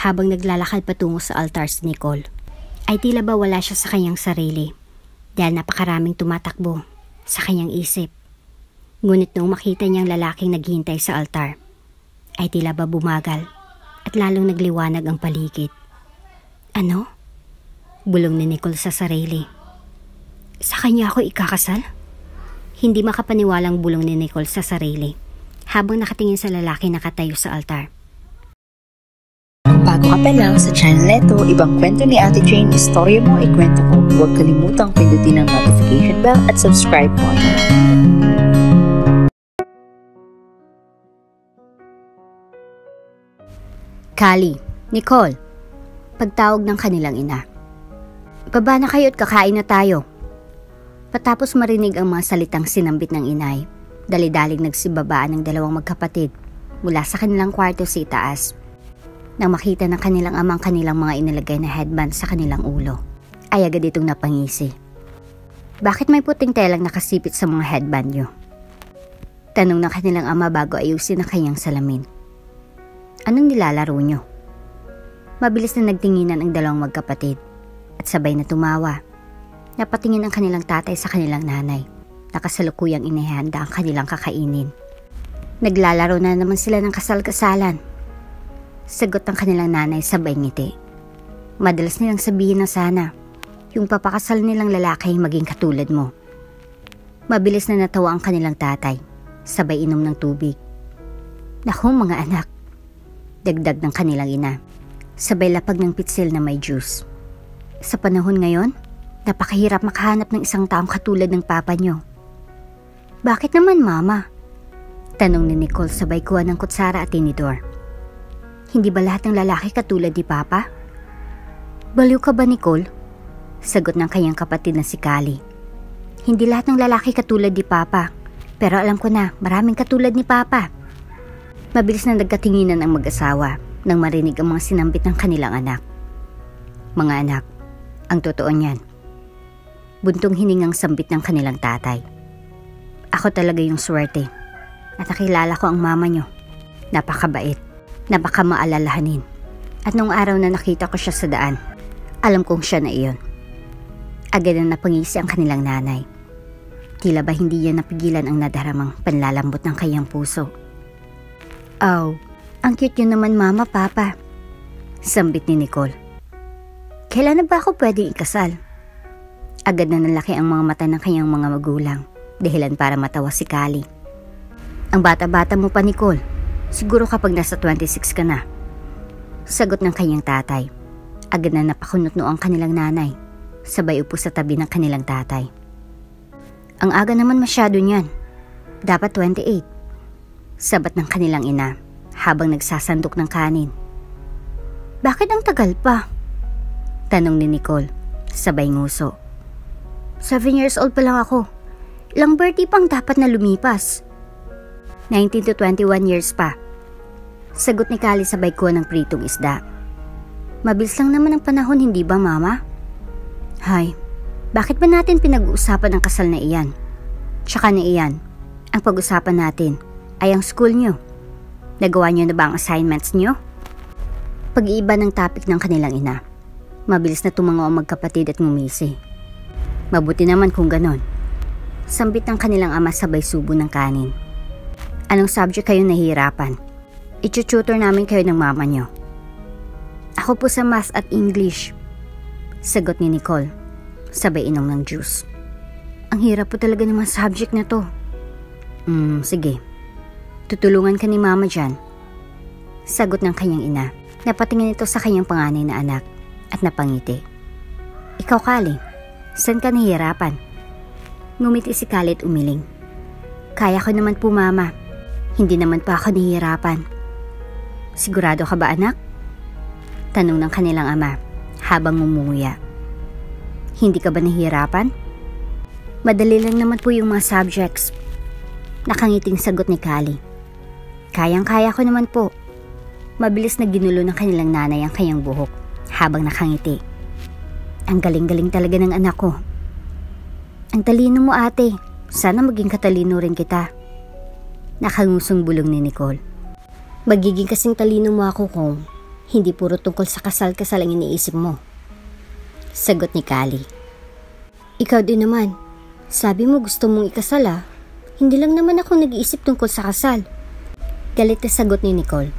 Habang naglalakad patungo sa altar si Nicole, ay tila ba wala siya sa kanyang sarili dahil napakaraming tumatakbo sa kanyang isip. Ngunit nung makita niyang lalaking naghihintay sa altar, ay tila ba bumagal at lalong nagliwanag ang paligid. Ano? Bulong ni Nicole sa sarili. Sa kanya ako ikakasal? Hindi makapaniwalang bulong ni Nicole sa sarili habang nakatingin sa lalaki nakatayo sa altar. Bago ka pa lang sa channel neto, ibang kwento ni Ate Jane, istorya mo, ikwento ko. Huwag kalimutang pindutin ang notification bell at subscribe button. Callie, Nicole, pagtawag ng kanilang ina. Baba na kayo at kakain na tayo. Patapos marinig ang mga salitang sinambit ng inay, dali-daling nagsibabaan ng dalawang magkapatid mula sa kanilang kwarto sa itaas. Nang makita ng kanilang amang kanilang mga inilagay na headband sa kanilang ulo, ay agad itong napangisi. Bakit may puting telang nakasipit sa mga headband nyo? Tanong ng kanilang ama bago ayusin ang kanyang salamin. Anong nilalaro nyo? Mabilis na nagtinginan ang dalawang magkapatid at sabay na tumawa. Napatingin ang kanilang tatay sa kanilang nanay. Nakasalukuyang inihanda ang kanilang kakainin. Naglalaro na naman sila ng kasal-kasalan. Sagot ng kanilang nanay sabay ngiti. Madalas nilang sabihin na sana yung papakasal nilang lalaki ay maging katulad mo. Mabilis na natawa ang kanilang tatay. Sabay inom ng tubig. Naku mga anak, dagdag ng kanilang ina. Sabay lapag ng pitsil na may juice. Sa panahon ngayon, napakahirap makahanap ng isang taong katulad ng papa nyo. Bakit naman mama? Tanong ni Nicole sabay kuha ng kutsara at tinidor. Hindi ba lahat ng lalaki katulad ni papa? Baliw ka ba Nicole? Sagot ng kanyang kapatid na si Callie. Hindi lahat ng lalaki katulad ni papa, pero alam ko na maraming katulad ni papa. Mabilis na nagkatinginan ang mag-asawa nang marinig ang mga sinambit ng kanilang anak. Mga anak, ang totoo niyan. Buntong hiningang sambit ng kanilang tatay. Ako talaga yung swerte at nakilala ko ang mama nyo. Napakabait, napakamaalalahanin. At nung araw na nakita ko siya sa daan, alam kong siya na iyon. Agad na napangisi ang kanilang nanay. Tila ba hindi niya napigilan ang nadaramang panlalambot ng kanyang puso. Oh, ang cute yun naman mama, papa. Sambit ni Nicole. Kailan na ba ako pwedeng ikasal? Agad na nalaki ang mga mata ng kanyang mga magulang, dahilan para matawa si Callie. Ang bata-bata mo pa Nicole, siguro kapag nasa 26 ka na. Sagot ng kanyang tatay. Agad na napakunot-no ang kanilang nanay, sabay upo sa tabi ng kanilang tatay. Ang aga naman masyado niyan, dapat 28. Sabat ng kanilang ina habang nagsasandok ng kanin. Bakit ang tagal pa? Tanong ni Nicole, sabay nguso. 7 years old pa lang ako. Ilang birthday pang dapat na lumipas? 19 to 21 years pa. Sagot ni Callie sabay kuha ng pritong isda. Mabilis lang naman ang panahon, hindi ba mama? Hay, bakit ba natin pinag-uusapan ang kasal na iyan? Tsaka na iyan, ang pag-usapan natin ay ang school nyo. Nagawa nyo na ba ang assignments nyo? Pag-iiba ng topic ng kanilang ina. Mabilis na tumango ang magkapatid at ngumisi. Mabuti naman kung ganon. Sambit ng kanilang ama sabay subo ng kanin. Anong subject kayo nahihirapan? I-tutor namin kayo ng mama nyo. Ako po sa math at English. Sagot ni Nicole. Sabay inom ng juice. Ang hirap po talaga ng mga subject na to. Sige. Tutulungan ka ni mama dyan. Sagot ng kanyang ina. Napatingin ito sa kanyang panganay na anak at napangiti. Ikaw Callie, saan ka nahihirapan? Ngumiti si Callie at umiling. Kaya ko naman po mama. Hindi naman pa ako nahihirapan. Sigurado ka ba anak? Tanong ng kanilang ama habang ngumunguya. Hindi ka ba nahihirapan? Madali lang naman po yung mga subjects. Nakangiting sagot ni Callie. Kayang-kaya ko naman po. Mabilis na ginulo ng kanilang nanay ang kanyang buhok habang nakangiti. Ang galing-galing talaga ng anak ko. Ang talino mo ate. Sana maging katalino rin kita. Nakangusong bulong ni Nicole. Magiging kasing talino mo ako kung Hindi puro tungkol sa kasal-kasal ang iniisip mo. Sagot ni Callie. Ikaw din naman. Sabi mo gusto mong ikasal ah. Hindi lang naman ako nag-iisip tungkol sa kasal. Galit na sagot ni Nicole.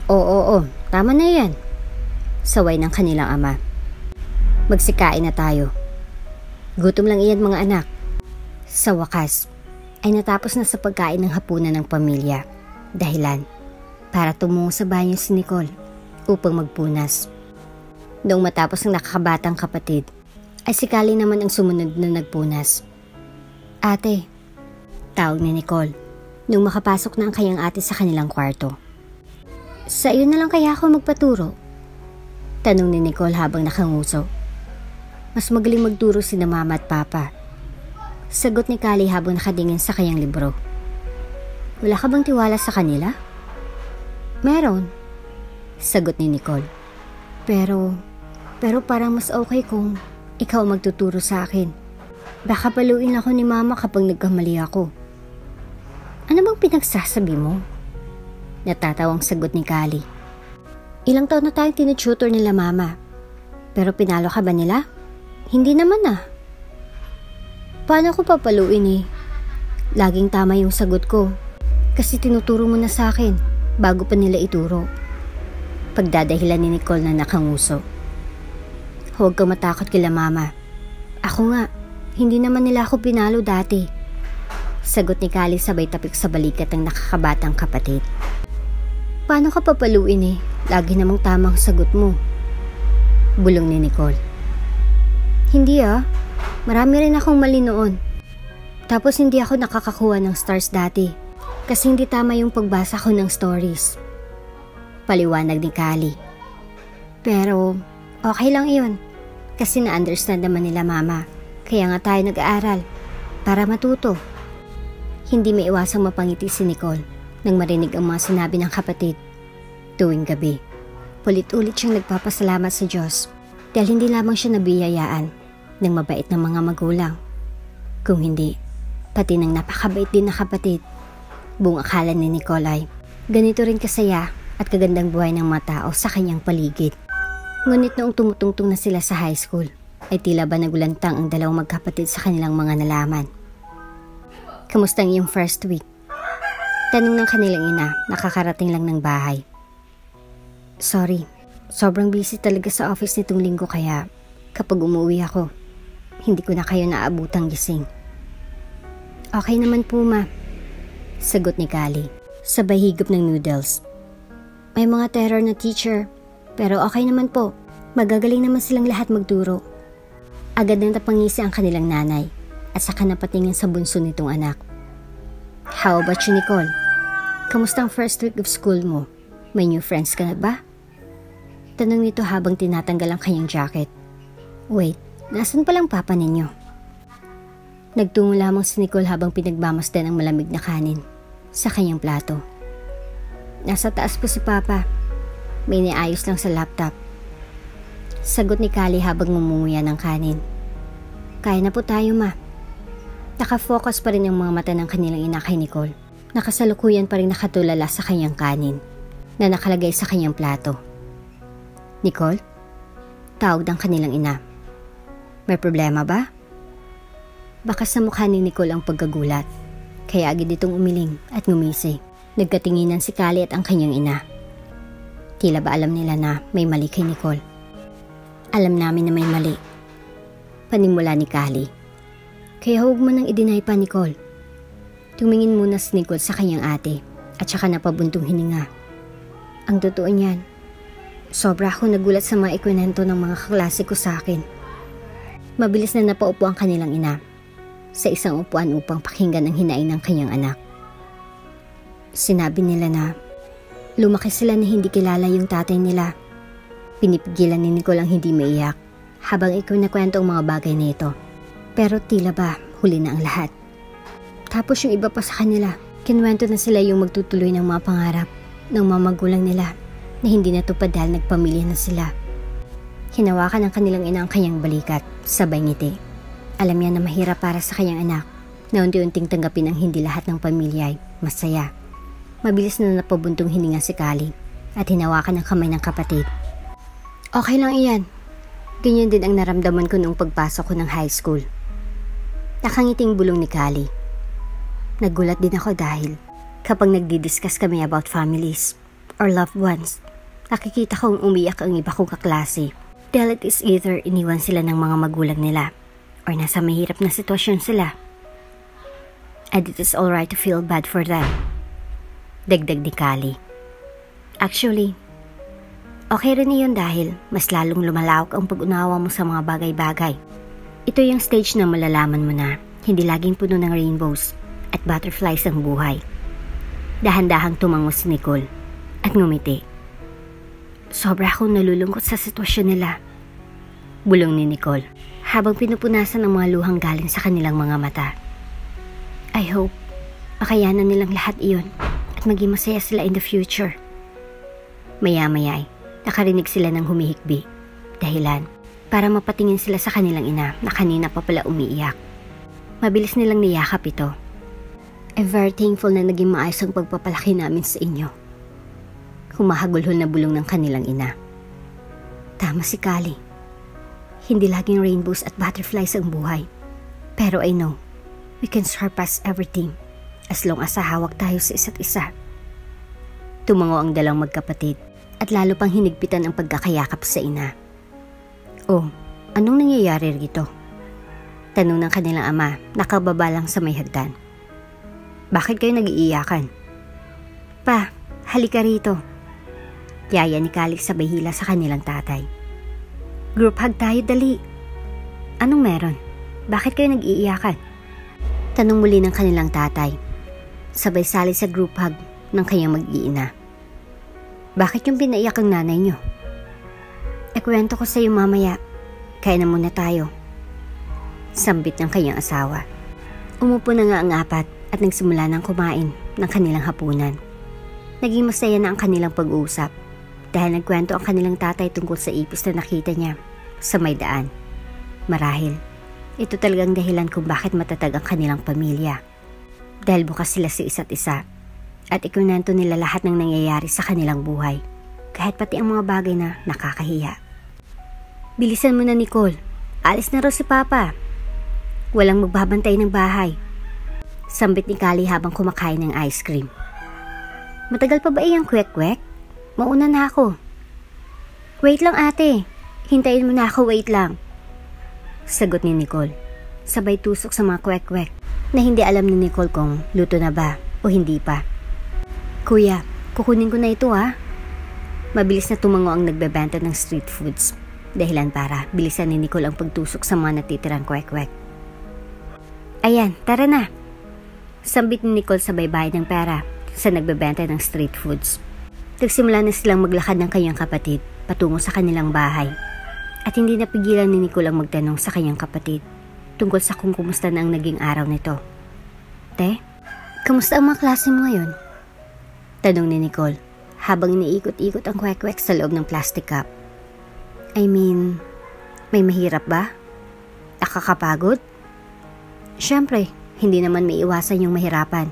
Oo, tama na yan. Saway ng kanilang ama. Magsikain na tayo. Gutom lang iyan mga anak. Sa wakas, ay natapos na sa pagkain ng hapunan ng pamilya. Dahilan, para tumungo sa banyo si Nicole upang magpunas. Noong matapos ang nakakabatang kapatid, ay si Callie naman ang sumunod na nagpunas. Ate, tawag ni Nicole nung makapasok na ang kanyang ate sa kanilang kwarto. Sa iyo na lang kaya ako magpaturo? Tanong ni Nicole habang nakanguso. Mas magaling magturo si na mama at papa. Sagot ni Callie habang nakadingin sa kanyang libro. Wala ka bang tiwala sa kanila? Meron. Sagot ni Nicole. Pero parang mas okay kung ikaw magtuturo sa akin. Baka paluin ako ni mama kapag nagkamali ako. Ano bang pinagsasabi mo? Natatawang sagot ni Callie. Ilang taon na tayong tinututor nila mama. Pero pinalo ka ba nila? Hindi naman ah. Paano ko papaluin eh? Laging tama yung sagot ko. Kasi tinuturo mo na sa akin bago pa nila ituro. Pagdadahilan ni Nicole na nakanguso. Huwag kang matakot kila mama. Ako nga, hindi naman nila ako pinalo dati. Sagot ni Callie sabay tapik sa balikat ng nakakabatang kapatid. Paano ka papaluin eh? Lagi namang tamang sagot mo. Bulong ni Nicole. Hindi ah. Marami rin akong mali noon. Tapos hindi ako nakakakuha ng stars dati. Kasi hindi tama yung pagbasa ko ng stories. Paliwanag ni Callie. Pero okay lang iyon. Kasi na-understand naman nila mama. Kaya nga tayo nag-aaral. Para matuto. Hindi may iwasang mapangiti si Nicole nang marinig ang mga sinabi ng kapatid. Tuwing gabi, ulit-ulit siyang nagpapasalamat sa Diyos dahil hindi lamang siya nabiyayaan ng mabait na mga magulang. Kung hindi, pati ng napakabait din na kapatid. Buong akala ni Nicole ay ganito rin kasaya at kagandang buhay ng mga tao sa kanyang paligid. Ngunit noong tumutungtong na sila sa high school, ay tila ba nagulantang ang dalawang magkapatid sa kanilang mga nalaman. Kamusta ang iyong first week? Tanong ng kanilang ina, nakakarating lang ng bahay. Sorry, sobrang busy talaga sa office nitong linggo kaya kapag umuwi ako, hindi ko na kayo naabutang gising. Okay naman po ma, sagot ni Callie, sabay higop ng noodles. May mga terror na teacher, pero okay naman po, magagaling naman silang lahat magturo. Agad nang napangisi ang kanilang nanay at saka napatingin sa bunso nitong anak. How about you, Nicole? Kamusta ang first week of school mo? May new friends ka na ba? Tanong nito habang tinatanggal ang kanyang jacket. Wait, nasan palang papa ninyo? Nagtungo lamang si Nicole habang pinagmamasdan ang malamig na kanin sa kanyang plato. Nasa taas po si papa. May niayos lang sa laptop. Sagot ni Callie habang ngumunguya ng kanin. Kaya na po tayo ma. Nakafocus pa rin ang mga mata ng kanilang ina kay Nicole. Nakasalukuyan pa rin nakatulala sa kanyang kanin na nakalagay sa kanyang plato. Nicole? Tawag ng kanilang ina. May problema ba? Baka sa mukha ni Nicole ang pagkagulat. Kaya agad itong umiling at ngumisi. Nagkatinginan si Callie at ang kanyang ina. Tila ba alam nila na may mali kay Nicole? Alam namin na may mali. Panimula ni Callie. Kaya huwag mo nang i-deny pa, Nicole. Tumingin muna si Nicole sa kanyang ate at saka napabuntong hininga. Ang totoo niyan, sobra ako nagulat sa mga ikwento ng mga kaklase ko sa akin. Mabilis na napaupo ang kanilang ina sa isang upuan upang pakinggan ang hinaing ng kanyang anak. Sinabi nila na lumaki sila na hindi kilala yung tatay nila. Pinipigilan ni Nicole ang hindi maiyak habang ikinakwento ang mga bagay na ito. Pero tila ba huli na ang lahat. Tapos yung iba pa sa kanila, kinwento na sila yung magtutuloy ng mga pangarap ng mga magulang nila na hindi natupad dahil nagpamilya na sila. Hinawakan ng kanilang ina ang kanyang balikat, sabay ngiti. Alam niya na mahirap para sa kanyang anak na unti-unting tanggapin ang hindi lahat ng pamilya ay masaya. Mabilis na napabuntong hininga si Callie at hinawakan ang kamay ng kapatid. Okay lang iyan. Ganyan din ang naramdaman ko noong pagpasok ko ng high school. Nakangiting bulong ni Callie. Nagulat din ako dahil kapag nagdi-discuss kami about families or loved ones, nakikita kong umiyak ang iba kong kaklase dahil it is either iniwan sila ng mga magulang nila or nasa mahirap na sitwasyon sila. And it is alright to feel bad for them. Dagdag ni Callie. Actually, okay rin iyon dahil mas lalong lumalawak ang pag-unawa mo sa mga bagay-bagay. Ito yung stage na malalaman mo na hindi laging puno ng rainbows at butterflies ang buhay. Dahan-dahang tumango si Nicole at ngumiti. Sobra akong nalulungkot sa sitwasyon nila. Bulong ni Nicole habang pinupunasan ang mga luhang galing sa kanilang mga mata. I hope makayanan nilang lahat iyon at maging masaya sila in the future. Maya-maya ay nakarinig sila ng humihikbi. Dahilan para mapatingin sila sa kanilang ina na kanina pa pala umiiyak. Mabilis nilang niyakap ito. I'm very thankful na naging maayos ang pagpapalaki namin sa inyo. Humahagulhol na bulong ng kanilang ina. Tama si Callie. Hindi laging rainbows at butterflies ang buhay. Pero I know, we can surpass everything as long as hawak tayo sa isa't isa. Tumango ang dalawang magkapatid at lalo pang hinigpitan ang pagkakayakap sa ina. Oh, anong nangyayari rito? Tanong ng kanilang ama, nakababa lang sa may hagdan. Bakit kayo nag-iiyakan? Pa, halika rito. Yaya ni Callie sabay hila sa kanilang tatay. Group hug tayo, dali. Anong meron? Bakit kayo nag-iiyakan? Tanong muli ng kanilang tatay. Sabay sali sa group hug ng kanyang mag-iina. Bakit yung pinaiyak ang nanay nyo? Ikwento ko sa iyo mamaya. Kaya na muna tayo. Sambit ng kanyang asawa. Umupo na nga ang apat at nagsimula ng kumain ng kanilang hapunan. Naging masaya na ang kanilang pag-uusap dahil nagkwento ang kanilang tatay tungkol sa ipis na nakita niya sa may daan. Marahil, ito talagang dahilan kung bakit matatag ang kanilang pamilya. Dahil bukas sila sa isa't isa at ikunento nila lahat ng nangyayari sa kanilang buhay, kahit pati ang mga bagay na nakakahiya. Bilisan mo na, Nicole. Alis na raw si Papa. Walang magbabantay ng bahay. Sambit ni Callie habang kumakain ng ice cream. Matagal pa ba iyang kwek-kwek? Mauna na ako. Wait lang ate. Hintayin mo na ako, wait lang. Sagot ni Nicole. Sabay tusok sa mga kwek-kwek na hindi alam ni Nicole kung luto na ba o hindi pa. Kuya, kukunin ko na ito ha. Mabilis na tumango ang nagbebenta ng street foods. Dahilan para bilisan ni Nicole ang pagtusok sa mga natitirang kwek-kwek. Ayan, tara na. Sambit ni Nicole sabay bayad ng pera sa nagbebenta ng street foods. Nagsimula na silang maglakad ng kanyang kapatid patungo sa kanilang bahay. At hindi napigilan ni Nicole ang magtanong sa kanyang kapatid tungkol sa kung kumusta na ang naging araw nito. Te, kamusta ang mga klase mo ngayon? Tanong ni Nicole habang iniikot-ikot ang kwek-kwek sa loob ng plastic cup. I mean, may mahirap ba? Nakakapagod? Siyempre, hindi naman may iwasan yung mahirapan.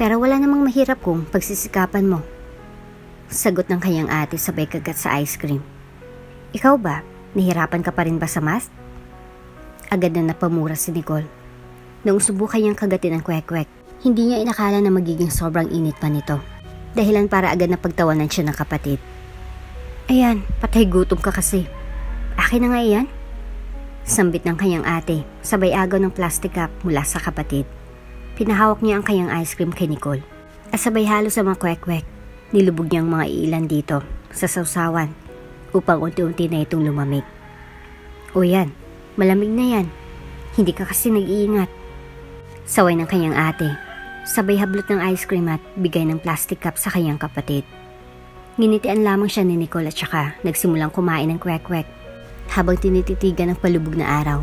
Pero wala namang mahirap kung pagsisikapan mo. Sagot ng kanyang ate sabay kagat sa ice cream. Ikaw ba? Nahirapan ka pa rin ba sa math? Agad na napamura si Nicole. Noong subukan niyang kagatin ang kwek-kwek, hindi niya inakala na magiging sobrang init pa nito. Dahilan para agad na pagtawanan siya ng kapatid. Ayan, patay gutom ka kasi. Akin na nga iyan? Sambit ng kanyang ate, sabay agaw ng plastic cup mula sa kapatid. Pinahawak niya ang kanyang ice cream kay Nicole. At sabay halo sa mga kwek-kwek, nilubog niyang mga ilan dito sa sausawan upang unti-unti na itong lumamig. O yan, malamig na yan. Hindi ka kasi nag-iingat. Saway ng kanyang ate, sabay hablot ng ice cream at bigay ng plastic cup sa kanyang kapatid. Nginitian lamang siya ni Nicole at saka nagsimulang kumain ng kwek-kwek. Habang tinititigan ng palubog na araw,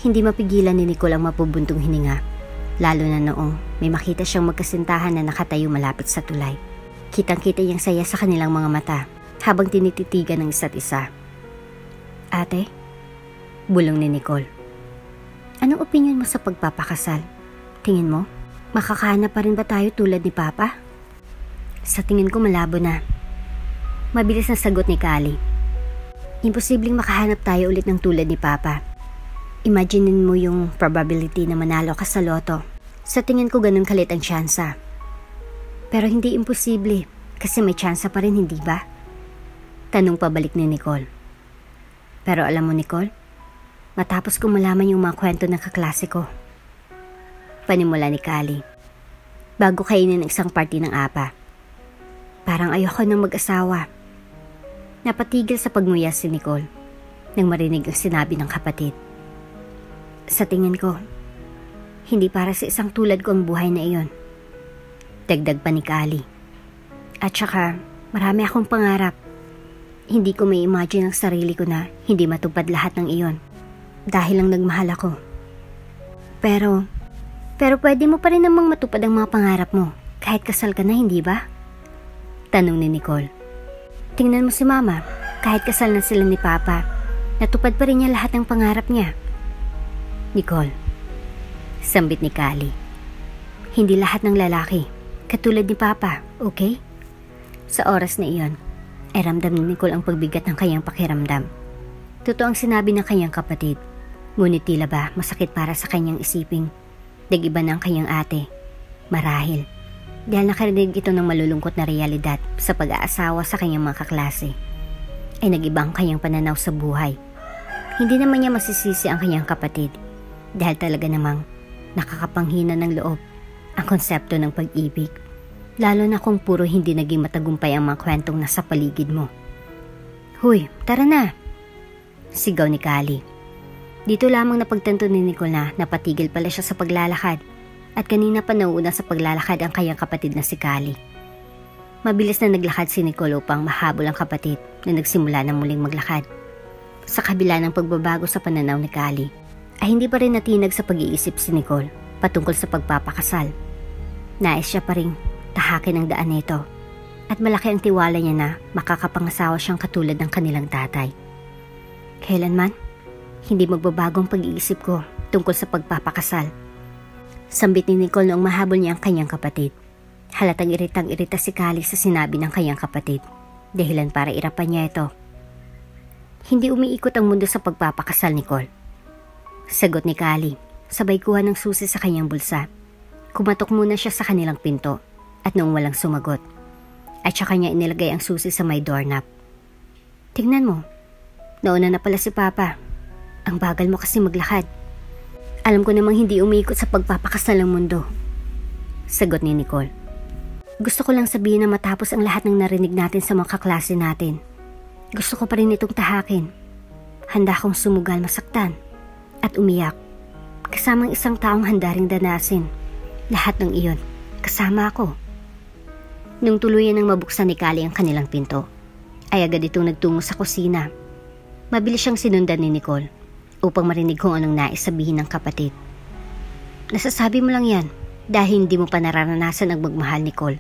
hindi mapigilan ni Nicole ang mapubuntong hininga. Lalo na noong may makita siyang magkasintahan na nakatayo malapit sa tulay. Kitang-kita niyang saya sa kanilang mga mata habang tinititigan ng isa't isa. Ate, bulong ni Nicole. Anong opinion mo sa pagpapakasal? Tingin mo, makakahanap pa rin ba tayo tulad ni Papa? Sa tingin ko malabo na. Mabilis na sagot ni Kali. Imposibleng makahanap tayo ulit ng tulad ni Papa. Imaginein mo yung probability na manalo ka sa loto. Sa tingin ko ganun kalit ang tsansa. Pero hindi imposible kasi may tsansa pa rin, hindi ba? Tanong pabalik ni Nicole. Pero alam mo Nicole, matapos kong malaman yung mga kwento ng kaklase ko. Panimula ni Kali. Bago kainin ang isang party ng apa. Parang ayoko nang mag-asawa. Napatigil sa pagnguya si Nicole nang marinig ang sinabi ng kapatid. Sa tingin ko, hindi para sa isang tulad ko ang buhay na iyon. Dagdag pa ni Kali. At saka, marami akong pangarap. Hindi ko may imagine ang sarili ko na hindi matupad lahat ng iyon. Dahil lang nagmahal ako. Pero pwede mo pa rin namang matupad ang mga pangarap mo kahit kasal ka na, hindi ba? Tanong ni Nicole. Tingnan mo si Mama, kahit kasal na sila ni Papa, natupad pa rin niya lahat ng pangarap niya. Nicole, sambit ni Kali. Hindi lahat ng lalaki katulad ni Papa, okay? Sa oras na iyon, ay ramdam ni Nicole ang pagbigat ng kanyang pakiramdam. Totoo ang sinabi ng kanyang kapatid, ngunit tila ba masakit para sa kanyang isiping nag-iba ng kanyang ate. Marahil, dahil nakarinig ito ng malulungkot na realidad sa pag-aasawa sa kanyang mga kaklase, ay nag-iba ang kanyang pananaw sa buhay. Hindi naman niya masisisi ang kanyang kapatid dahil talaga namang nakakapanghina ng loob ang konsepto ng pag-ibig. Lalo na kung puro hindi naging matagumpay ang mga kwentong nasa paligid mo. Huy, tara na! Sigaw ni Kali. Dito lamang napagtanto ni Nicole na napatigil pala siya sa paglalakad at kanina pa nauuna sa paglalakad ang kanyang kapatid na si Kali. Mabilis na naglakad si Nicole upang mahabol ang kapatid na nagsimula na muling maglakad. Sa kabila ng pagbabago sa pananaw ni Kali, ay hindi pa rin natinag sa pag-iisip si Nicole patungkol sa pagpapakasal. Nais siya pa rin tahakin ang daan nito at malaki ang tiwala niya na makakapangasawa siyang katulad ng kanilang tatay. Kailanman, hindi magbabagong pag-iisip ko tungkol sa pagpapakasal. Sambit ni Nicole noong mahabol niya ang kanyang kapatid. Halatang iritang-irita si Kali sa sinabi ng kanyang kapatid. Dahilan para irapan niya ito. Hindi umiikot ang mundo sa pagpapakasal, Nicole. Sagot ni Kali, sabay kuha ng susi sa kanyang bulsa. Kumatok muna siya sa kanilang pinto at noong walang sumagot, at saka niya inilagay ang susi sa may doorknob. Tingnan mo, nauna na pala si Papa. Ang bagal mo kasi maglakad. Alam ko namang hindi umiikot sa pagpapakasal ang mundo. Sagot ni Nicole. Gusto ko lang sabihin na matapos ang lahat ng narinig natin sa mga kaklase natin, gusto ko pa rin itong tahakin. Handa akong sumugal, masaktan at umiyak. Kasamang isang taong handa ring danasin lahat ng iyon. Kasama ako. Nung tuluyan ng mabuksan ni Kali ang kanilang pinto, ay agad itong nagtungo sa kusina. Mabilis siyang sinundan ni Nicole upang marinig kung anong nais sabihin ng kapatid. Nasasabi mo lang yan dahil hindi mo pa nararanasan ang magmahal, Nicole.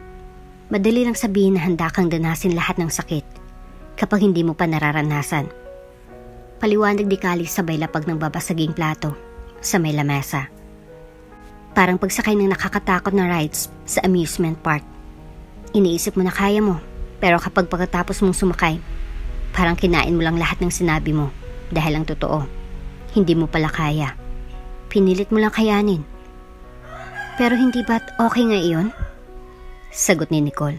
Madali lang sabihin na handa kang danasin lahat ng sakit kapag hindi mo pa nararanasan. Paliwanag ni Kali sabay lapag ng babasaging plato sa may lamesa. Parang pagsakay ng nakakatakot na rides sa amusement park. Iniisip mo na kaya mo, pero kapag pagkatapos mong sumakay, parang kinain mo lang lahat ng sinabi mo dahil ang totoo, hindi mo pala kaya. Pinilit mo lang kayanin. Pero hindi ba't okay nga iyon? Sagot ni Nicole.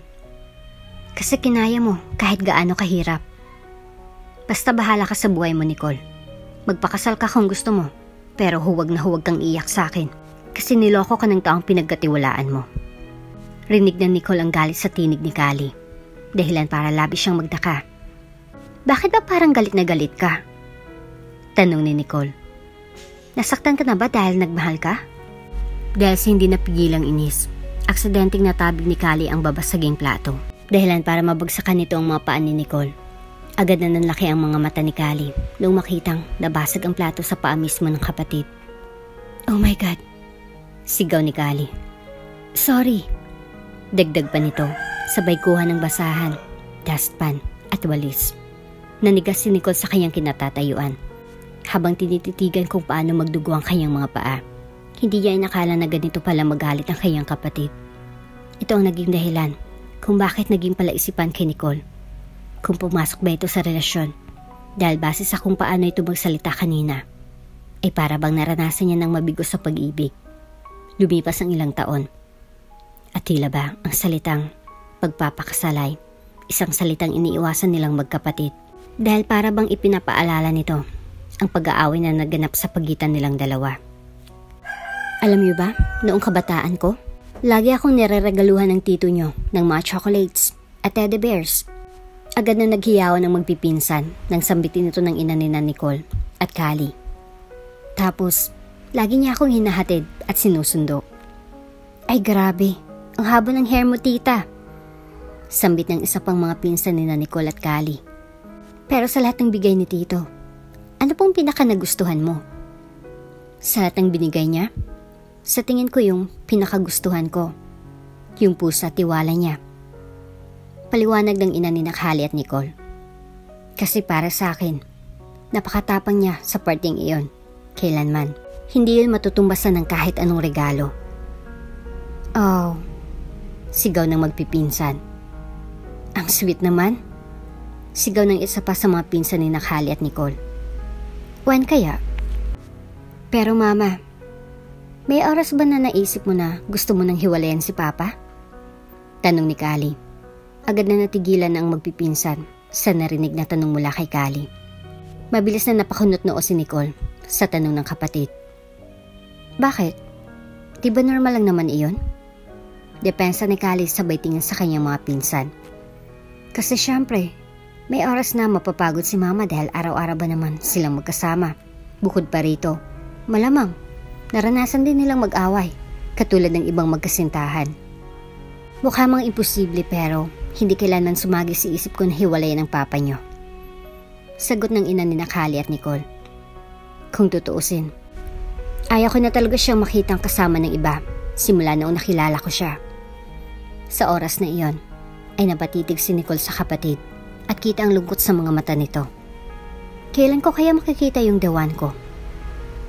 Kasi kinaya mo kahit gaano kahirap. Basta bahala ka sa buhay mo, Nicole. Magpakasal ka kung gusto mo, pero huwag na huwag kang iyak sa akin kasi niloko ka ng taong pinagkatiwalaan mo. Rinig ng Nicole ang galit sa tinig ni Kali, dahilan para labis siyang magdaka. Bakit ba parang galit na galit ka? Tanong ni Nicole. Nasaktan ka na ba dahil nagmahal ka? Dahil sa hindi napigilang inis, aksidenteng natabig ni Kali ang babasaging plato, dahilan para mabagsakan nito ang mga paan ni Nicole. Agad na nanlaki ang mga mata ni Kali nung makitang nabasag ang plato sa paa mismo ng kapatid. Oh my God! Sigaw ni Kali. Sorry! Dagdag pa nito, sabay kuha ng basahan, dustpan at walis. Nanigas si Nicole sa kanyang kinatatayuan. Habang tinititigan kung paano magdugo ang kanyang mga paa, hindi niya inakala na ganito pala magalit ang kanyang kapatid. Ito ang naging dahilan kung bakit naging palaisipan kay Nicole kung pumasok ba ito sa relasyon. Dahil base sa kung paano ito magsalita kanina, ay para bang naranasan niya ng mabigo sa pag-ibig. Lumipas ang ilang taon. At tila ba ang salitang pagpapakasalay, isang salitang iniiwasan nilang magkapatid. Dahil para bang ipinapaalala nito ang pag-aaway na naganap sa pagitan nilang dalawa. Alam niyo ba, noong kabataan ko, lagi akong nireregaluhan ng tito nyo ng mga chocolates at teddy bears. Agad na naghiyawan ng magpipinsan nang sambitin ito ng ina ni Nicole at Callie. Tapos, lagi niya akong hinahatid at sinusundo. Ay grabe, ang haba ng hair mo, tita. Sambit ng isa pang mga pinsan ni Nicole at Callie. Pero sa lahat ng bigay ni tito, ano pong pinaka nagustuhan mo? Sa lahat ng binigay niya, sa tingin ko yung pinakagustuhan ko, yung pusa at tiwala niya. Paliwanag ng ina ni Callie at Nicole. Kasi para sa akin, napakatapang niya sa parting iyon. Kailanman, hindi yun matutumbasan ng kahit anong regalo. Oh, sigaw ng magpipinsan. Ang sweet naman. Sigaw ng isa pa sa mga pinsan ni Callie at Nicole. When kaya? Pero mama, may oras ba na naisip mo na gusto mo nang hiwalayan si Papa? Tanong ni Callie. Agad na natigilan ang magpipinsan sa narinig na tanong mula kay Callie. Mabilis na napakunot noo si Nicole sa tanong ng kapatid. Bakit? Di ba normal lang naman iyon? Depensa ni Callie sabay tingin sa kanyang mga pinsan. Kasi syempre, may oras na mapapagod si mama dahil araw-araw ba naman silang magkasama. Bukod pa rito, malamang naranasan din nilang mag-away katulad ng ibang magkasintahan. Mukha mang imposible pero hindi kailanman sumagi sa isip ko na hiwalayan ang papa nyo. Sagot ng ina ni Callie at Nicole. Kung tutuusin, ayaw ko na talaga siyang makitang kasama ng iba simula noong nakilala ko siya. Sa oras na iyon, ay napatitig si Nicole sa kapatid at kita ang lungkot sa mga mata nito. Kailan ko kaya makikita yung dawan ko?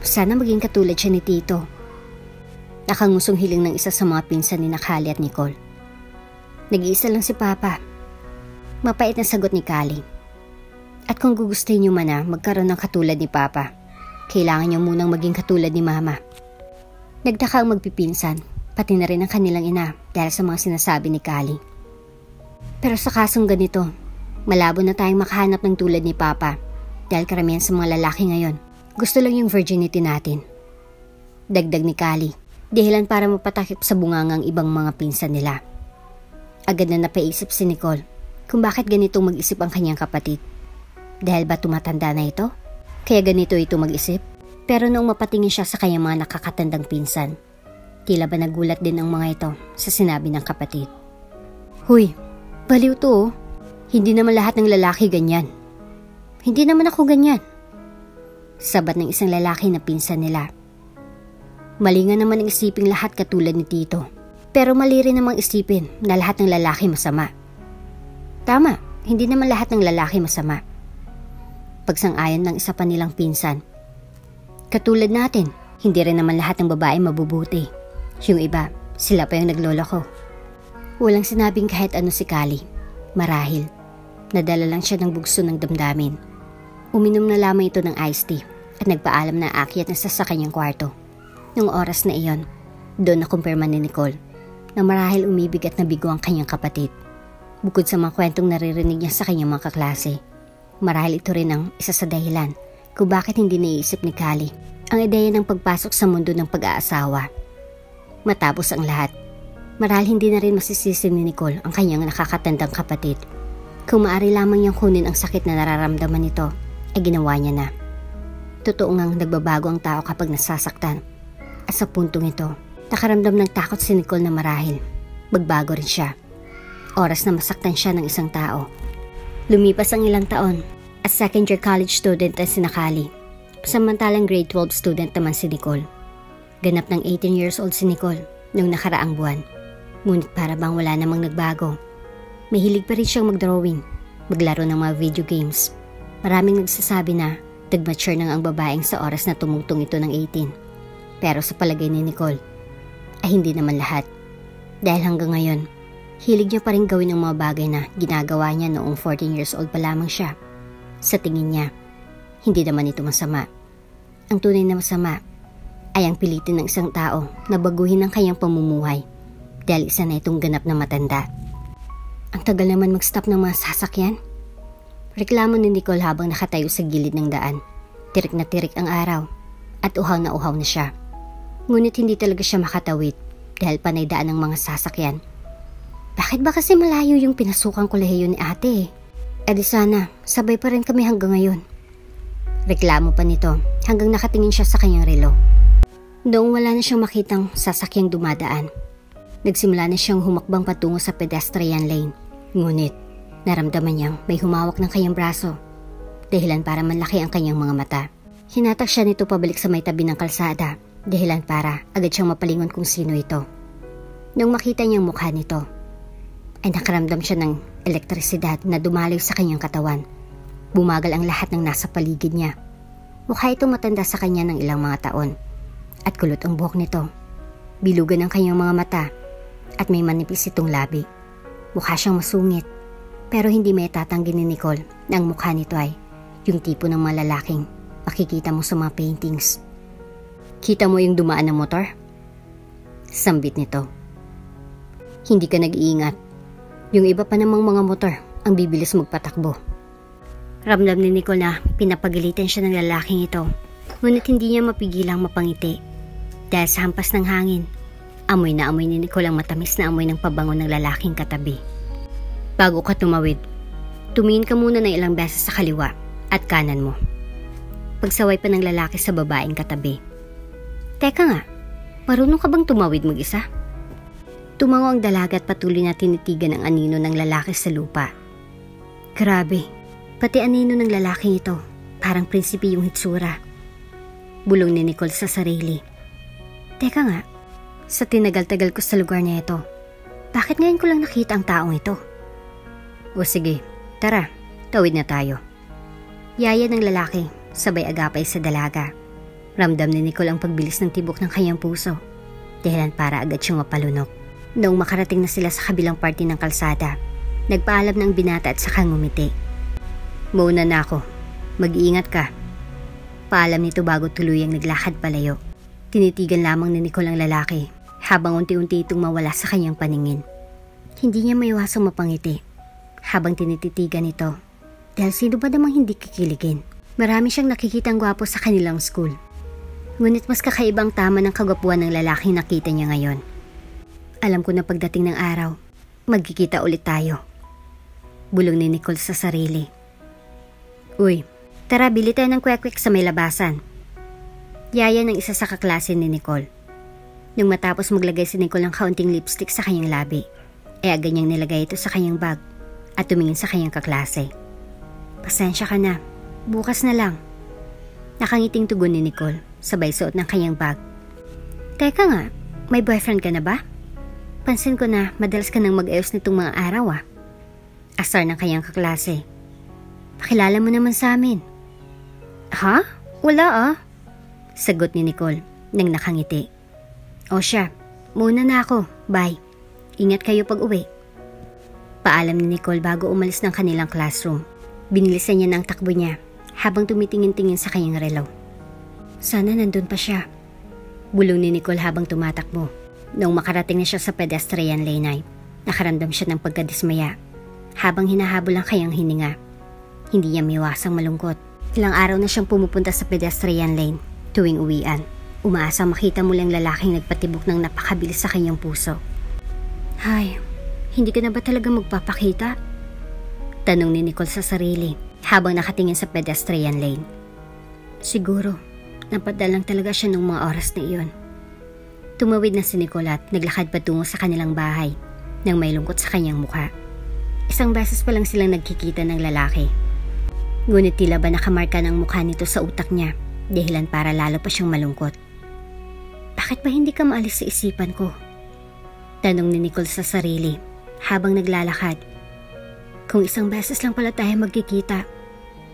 Sana maging katulad siya ni Tito. Nakangusong hiling ng isa sa mga pinsan ni Callie at Nicole. Nag-iisa lang si Papa. Mapait na sagot ni Callie. At kung gugustuhin niyo man na magkaroon ng katulad ni Papa, kailangan niyo munang maging katulad ni Mama. Nagtaka ang magpipinsan, pati na rin ang kanilang ina dahil sa mga sinasabi ni Callie. Pero sa kasong ganito, malabo na tayong makahanap ng tulad ni Papa dahil karamihan sa mga lalaki ngayon, gusto lang yung virginity natin. Dagdag ni Callie, dahilan para mapatakip sa bungangang ibang mga pinsan nila. Agad na napaisip si Nicole kung bakit ganitong mag-isip ang kanyang kapatid. Dahil ba tumatanda na ito? Kaya ganito ito mag-isip? Pero noong mapatingin siya sa kanyang mga nakakatandang pinsan, tila ba nagulat din ang mga ito sa sinabi ng kapatid. Huy, baliw to oh. Hindi naman lahat ng lalaki ganyan. Hindi naman ako ganyan. Sabat ng isang lalaki na pinsan nila. Mali nga naman ang isiping lahat katulad ni Tito. Pero mali rin namang isipin na lahat ng lalaki masama. Tama, hindi naman lahat ng lalaki masama. Pagsang-ayon ng isa pa nilang pinsan. Katulad natin, hindi rin naman lahat ng babae mabubuti. Yung iba, sila pa yung nagloloko. Walang sinabing kahit ano si Callie. Marahil, nadala lang siya ng bugso ng damdamin. Uminom na lamang ito ng iced tea at nagpaalam na aakyat na sa kanyang kwarto. Noong oras na iyon, doon nakumpirma ni Nicole na marahil umibig at nabigo ang kanyang kapatid. Bukod sa mga kwentong naririnig niya sa kanyang mga kaklase, marahil ito rin ang isa sa dahilan kung bakit hindi naiisip ni Callie ang ideya ng pagpasok sa mundo ng pag-aasawa. Matapos ang lahat, marahil hindi na rin masisisi ni Nicole ang kanyang nakakatandang kapatid. Kung maaari lamang niyang kunin ang sakit na nararamdaman nito, ay ginawa niya na. Totoo ngang nagbabago ang tao kapag nasasaktan. At sa puntong ito, nakaramdam ng takot si Nicole na marahil magbago rin siya. Oras na masaktan siya ng isang tao. Lumipas ang ilang taon at second year college student ang si Callie. Samantalang grade 12 student naman si Nicole. Ganap ng 18 years old si Nicole noong nakaraang buwan. Ngunit para bang wala namang nagbago. Mahilig pa rin siyang mag-drawing, maglaro ng mga video games. Maraming nagsasabi na nag-mature nang ang babaeng sa oras na tumungtong ito ng 18. Pero sa palagay ni Nicole, ay hindi naman lahat. Dahil hanggang ngayon, Hilig niya pa rin gawin ang mga bagay na ginagawa niya noong 14 years old pa lamang siya. Sa tingin niya, hindi naman ito masama. Ang tunay na masama ay ang pilitin ng isang tao na baguhin ang kanyang pamumuhay dahil isa na itong ganap na matanda. Ang tagal naman mag-stop ng mga sasakyan. Reklamo ni Nicole habang nakatayo sa gilid ng daan. Tirik na tirik ang araw at uhaw na siya. Ngunit hindi talaga siya makatawid dahil panay daan ng mga sasakyan. Bakit ba kasi malayo yung pinasukang kolehiyo ni ate? E di sana, sabay pa rin kami hanggang ngayon. Reklamo pa nito hanggang nakatingin siya sa kanyang relo. Noong wala na siyang makitang sasakyang dumadaan, nagsimula na siyang humakbang patungo sa pedestrian lane. Ngunit, naramdaman niyang may humawak ng kanyang braso, dahilan para manlaki ang kanyang mga mata. Hinatak siya nito pabalik sa may tabi ng kalsada, dahilan para agad siyang mapalingon kung sino ito. Nung makita niyang mukha nito, ay nakaramdam siya ng elektrisidad na dumaloy sa kanyang katawan. Bumagal ang lahat ng nasa paligid niya. Mukha itong matanda sa kanya ng ilang mga taon. At kulot ang buhok nito. Bilugan ang kanyang mga mata at may manipis itong labi. Mukha siyang masungit, pero hindi may tatanggi ni Nicole na ang mukha nito ay yung tipo ng mga lalaking makikita mo sa mga paintings. Kita mo yung dumaan ng motor? Sambit nito. Hindi ka nag-iingat. Yung iba pa namang mga motor ang bibilis magpatakbo. Ramdam ni Nicole na pinapagalitan siya ng lalaking ito, ngunit hindi niya mapigilang mapangiti. Dahil sa hampas ng hangin, amoy na amoy ni Nicole ang matamis na amoy ng pabango ng lalaking katabi. Bago ka tumawid, tumingin ka muna ng ilang beses sa kaliwa at kanan mo. Pagsaway pa ng lalaki sa babaeng katabi. Teka nga, marunong ka bang tumawid mag-isa? Tumango ang dalaga at patuloy na tinitigan ang anino ng lalaki sa lupa. Grabe, pati anino ng lalaking ito, parang prinsipe yung hitsura. Bulong ni Nicole sa sarili. Teka nga, sa tinagal-tagal ko sa lugar na ito, bakit ngayon ko lang nakita ang taong ito? O sige, tara, tawid na tayo. Yaya ng lalaki, sabay agapay sa dalaga. Ramdam ni Nicole ang pagbilis ng tibok ng kanyang puso, dahilan para agad siyang mapalunok. Noong makarating na sila sa kabilang parte ng kalsada, nagpaalam ng binata at saka ngumiti. Mauna na ako, mag-iingat ka. Paalam nito bago tuluyang naglakad palayo. Tinitigan lamang ni Nicole ang lalaki habang unti-unti itong mawala sa kanyang paningin. Hindi niya maiwasang mapangiti habang tinititigan ito dahil sino ba namang hindi kikiligin. Marami siyang nakikitang gwapo sa kanilang school. Ngunit mas kakaibang tama ng kagwapuan ng lalaking nakita niya ngayon. Alam ko na pagdating ng araw, magkikita ulit tayo. Bulong ni Nicole sa sarili. Uy, tara bili tayo ng kwek-kwek sa may labasan. Yaya ng isa sa kaklase ni Nicole. Nung matapos maglagay si Nicole ng kaunting lipstick sa kanyang labi, agad niyang nilagay ito sa kanyang bag at tumingin sa kanyang kaklase. Pasensya ka na, bukas na lang. Nakangiting tugon ni Nicole, sabay suot ng kanyang bag. Teka nga, may boyfriend ka na ba? Pansin ko na madalas ka nang mag-ayos nitong mga araw Asar ng kanyang kaklase. Pakilala mo naman sa amin. Ha? Wala Sagot ni Nicole nang nakangiti. O siya, muna na ako. Bye. Ingat kayo pag uwi. Paalam ni Nicole bago umalis ng kanilang classroom. Binilisan niya ng takbo niya habang tumitingin-tingin sa kanyang relo. Sana nandun pa siya. Bulong ni Nicole habang tumatakbo. Noong makarating na siya sa pedestrian lane ay nakaramdam siya ng pagkadismaya. Habang hinahabol ang kanyang hininga, hindi niya miwasang malungkot. Ilang araw na siyang pumupunta sa pedestrian lane tuwing uwian. Umaasang makita muli ang lalaking nagpatibok ng napakabilis sa kanyang puso. Hay, hindi ka na ba talaga magpapakita? Tanong ni Nicole sa sarili habang nakatingin sa pedestrian lane. Siguro, napadal lang talaga siya nung mga oras na iyon. Tumawid na si Nicole at naglakad patungo sa kanilang bahay nang may lungkot sa kanyang mukha. Isang beses pa lang silang nagkikita ng lalaki. Ngunit tila ba nakamarka ng mukha nito sa utak niya, dahilan para lalo pa siyang malungkot. Bakit ba hindi ka maalis sa isipan ko? Tanong ni Nicole sa sarili habang naglalakad. Kung isang beses lang pala tayo magkikita,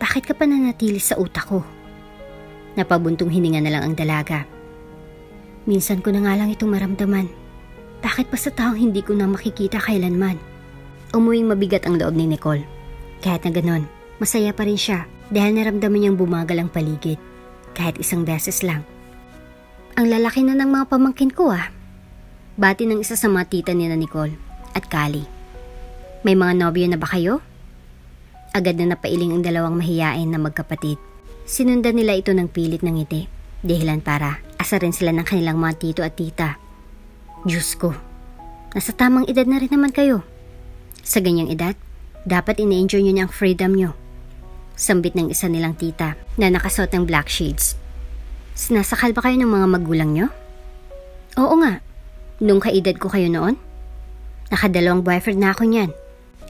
bakit ka pa nanatili sa utak ko? Napabuntong hininga na lang ang dalaga. Minsan ko na nga lang itong maramdaman. Bakit pa sa taong hindi ko na makikita kailanman? Umuwing mabigat ang loob ni Nicole. Kahit na ganon, masaya pa rin siya dahil naramdaman niyang bumagal ang paligid. Kahit isang beses lang. Ang lalaki na ng mga pamangkin ko Bati ng isa sa mga tita ni na Nicole at Kali. May mga nobyo na ba kayo? Agad na napailing ang dalawang mahiyain na magkapatid. Sinundan nila ito ng pilit ng ngiti. Dahilan para asarin sila ng kanilang mga tito at tita. Diyos ko, nasa tamang edad na rin naman kayo. Sa ganyang edad, dapat ine-enjoy nyo ang freedom nyo. Sambit ng isa nilang tita na nakasuot ng black shades. Sinasakal ba kayo ng mga magulang nyo? Oo nga, nung kaedad ko kayo noon. Nakadalawang boyfriend na ako niyan.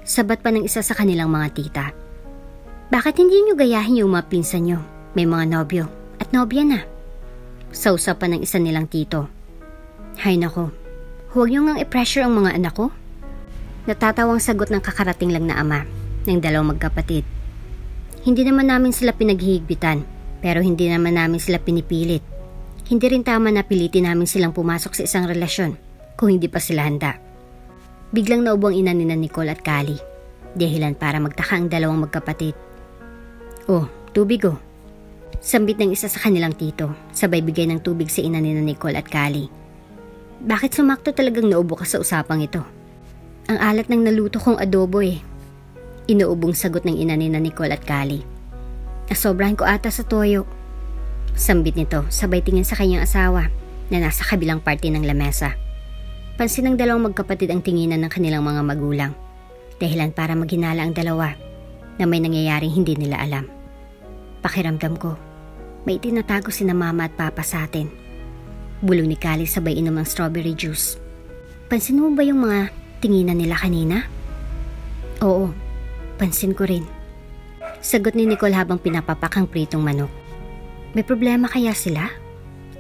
Sabat pa ng isa sa kanilang mga tita. Bakit hindi nyo gayahin yung mga pinsan nyo? May mga nobyo at nobya na. Sausaw pa ng isa nilang tito. Hay nako, huwag nyo ngang i-pressure ang mga anak ko. Natatawang sagot ng kakarating lang na ama ng dalawang magkapatid. Hindi naman namin sila pinaghihigpitan, pero hindi naman namin sila pinipilit. Hindi rin tama na pilitin namin silang pumasok sa isang relasyon kung hindi pa sila handa. Biglang naubo ang ina ni Nicole at Kali. Dahilan para magtaka ang dalawang magkapatid. Oh, tubig oh. Sambit ng isa sa kanilang tito, sabay bigay ng tubig sa ina ni Nicole at Kali. Bakit sumakto talagang naubo ka sa usapang ito? Ang alat ng naluto kong adobo Inuubong sagot ng ina ni Nicole at Kali. Nasobrahan ko ata sa toyo. Sambit nito, sabay tingin sa kanyang asawa na nasa kabilang parte ng lamesa. Pansin ng dalawang magkapatid ang tinginan ng kanilang mga magulang. Dahilan para maghinala ang dalawa na may nangyayaring hindi nila alam. Pakiramdam ko, may itinatago sina mama at papa sa atin. Bulong ni Kali sabay inom ng strawberry juice. Pansin mo ba yung mga tinginan nila kanina? Oo, pansin ko rin. Sagot ni Nicole habang pinapapak ang pritong manok. May problema kaya sila?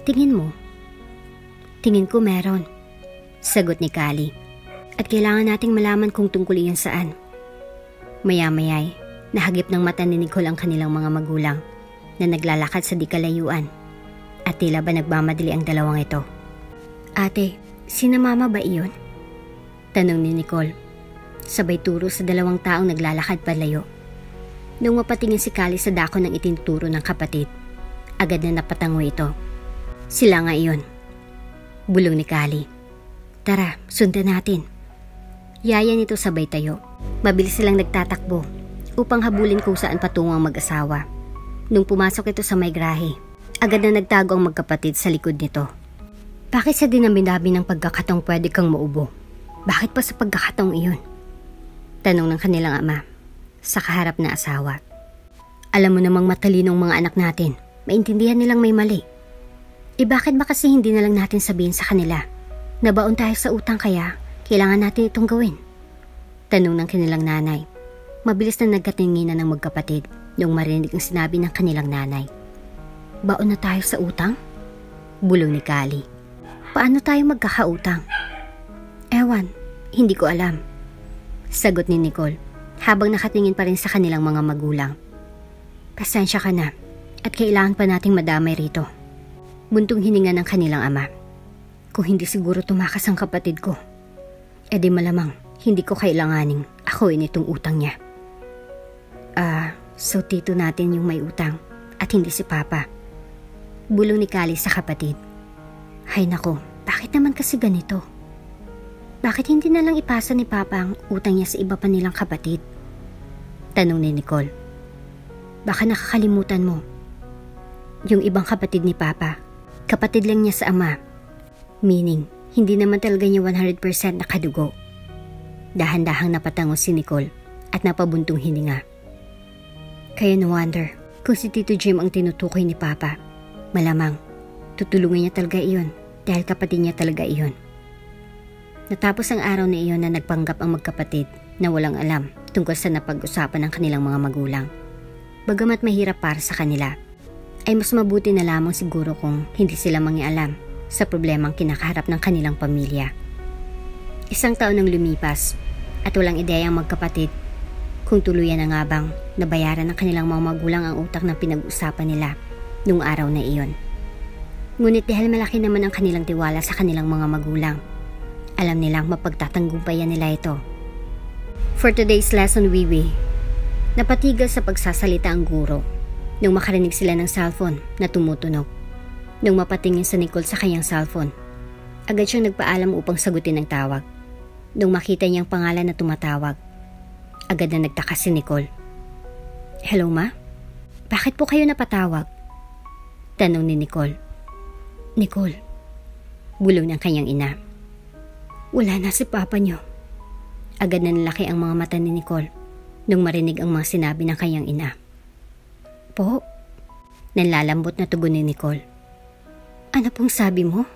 Tingin mo? Tingin ko meron. Sagot ni Kali. At kailangan nating malaman kung tungkol iyan saan. Maya-mayay, nahagip ng mata ni Nicole ang kanilang mga magulang na naglalakad sa di kalayuan. At tila ba nagmamadali ang dalawang ito. Ate, sina mama ba iyon? Tanong ni Nicole. Sabay turo sa dalawang taong naglalakad palayo. Nung mapatingin si Kali sa dako ng itinuturo ng kapatid, agad na napatango ito. Sila nga iyon. Bulong ni Kali. Tara, sundan natin. Yaya nito sabay tayo. Mabilis silang nagtatakbo upang habulin kung saan patungo ang mag-asawa. Nung pumasok ito sa may grahe, agad na nagtago ang magkapatid sa likod nito. Bakit sa dinami-dami ng pagkakataong pwede kang maubo? Bakit pa sa pagkakataong iyon? Tanong ng kanilang ama sa kaharap na asawa. Alam mo namang matalinong mga anak natin. Maintindihan nilang may mali. Bakit ba kasi hindi na lang natin sabihin sa kanila? Nabaon tayo sa utang kaya kailangan natin itong gawin. Tanong ng kanilang nanay. Mabilis na nagkatinginan ng magkapatid nung marinig ang sinabi ng kanilang nanay. Baon na tayo sa utang? Bulong ni Kali. Paano tayo magkakautang? Ewan, hindi ko alam. Sagot ni Nicole habang nakatingin pa rin sa kanilang mga magulang. Pasensya ka na at kailangan pa nating madamay rito. Buntong hininga ng kanilang ama. Kung hindi siguro tumakas ang kapatid ko, edi malamang hindi ko kailanganing ako'y itong utang niya. So tito natin yung may utang at hindi si Papa. Bulong ni Kali sa kapatid. Hay nako, bakit naman kasi ganito? Bakit hindi na lang ipasa ni Papa ang utang niya sa iba pa nilang kapatid? Tanong ni Nicole. Baka nakakalimutan mo. Yung ibang kapatid ni Papa, kapatid lang niya sa ama. Meaning, hindi naman talaga niya 100% nakadugo. Dahan-dahang napatango si Nicole at napabuntong hininga. Kaya no wonder kung si Tito Jim ang tinutukoy ni Papa. Malamang, tutulungan niya talaga iyon dahil kapatid niya talaga iyon. Natapos ang araw na iyon na nagpanggap ang magkapatid na walang alam tungkol sa napag-usapan ng kanilang mga magulang. Bagamat mahirap para sa kanila, ay mas mabuti na lamang siguro kung hindi sila mangialam sa problemang kinakaharap ng kanilang pamilya. Isang taon nang lumipas at walang ideya ang magkapatid kung tuluyan na nga bang nabayaran ng kanilang mga magulang ang utak na pinag-usapan nila nung araw na iyon. Ngunit dahil malaki naman ang kanilang tiwala sa kanilang mga magulang, Alam nilang mapagtatanggumpayan nila ito. For today's lesson, Wiwi, napatigil sa pagsasalita ang guro nung makarinig sila ng cellphone na tumutunog. Nung mapatingin sa Nicole sa kanyang cellphone, agad siyang nagpaalam upang sagutin ang tawag. Nung makita niyang pangalan na tumatawag, agad na nagtaka si Nicole. Hello, ma? Bakit po kayo napatawag? Tanong ni Nicole. Nicole, bulong ng kanyang ina. Wala na si papa niyo. Agad na nalaki ang mga mata ni Nicole nung marinig ang mga sinabi ng kanyang ina. Po? Nanlalambot na tugon ni Nicole. Ano pong sabi mo?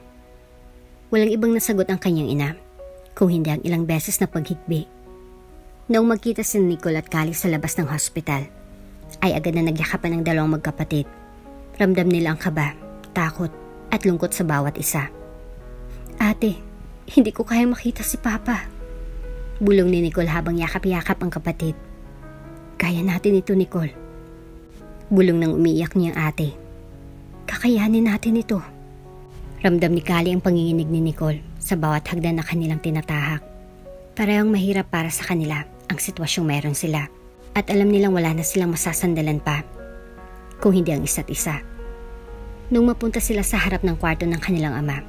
Walang ibang nasagot ang kanyang ina, kung hindi ang ilang beses na paghigbi. Noong magkita si Nicole at Callie sa labas ng hospital, ay agad na nagyakapan ng dalawang magkapatid. Ramdam nila ang kaba, takot at lungkot sa bawat isa. Ate, hindi ko kaya makita si Papa. Bulong ni Nicole habang yakap-yakap ang kapatid. Kaya natin ito, Nicole. Bulong ng umiiyak niyang ate. Kakayanin natin ito. Ramdam ni Callie ang panginginig ni Nicole sa bawat hagdan na kanilang tinatahak. Parehong mahirap para sa kanila ang sitwasyong meron sila. At alam nilang wala na silang masasandalan pa, kung hindi ang isa't isa. Nung mapunta sila sa harap ng kwarto ng kanilang ama,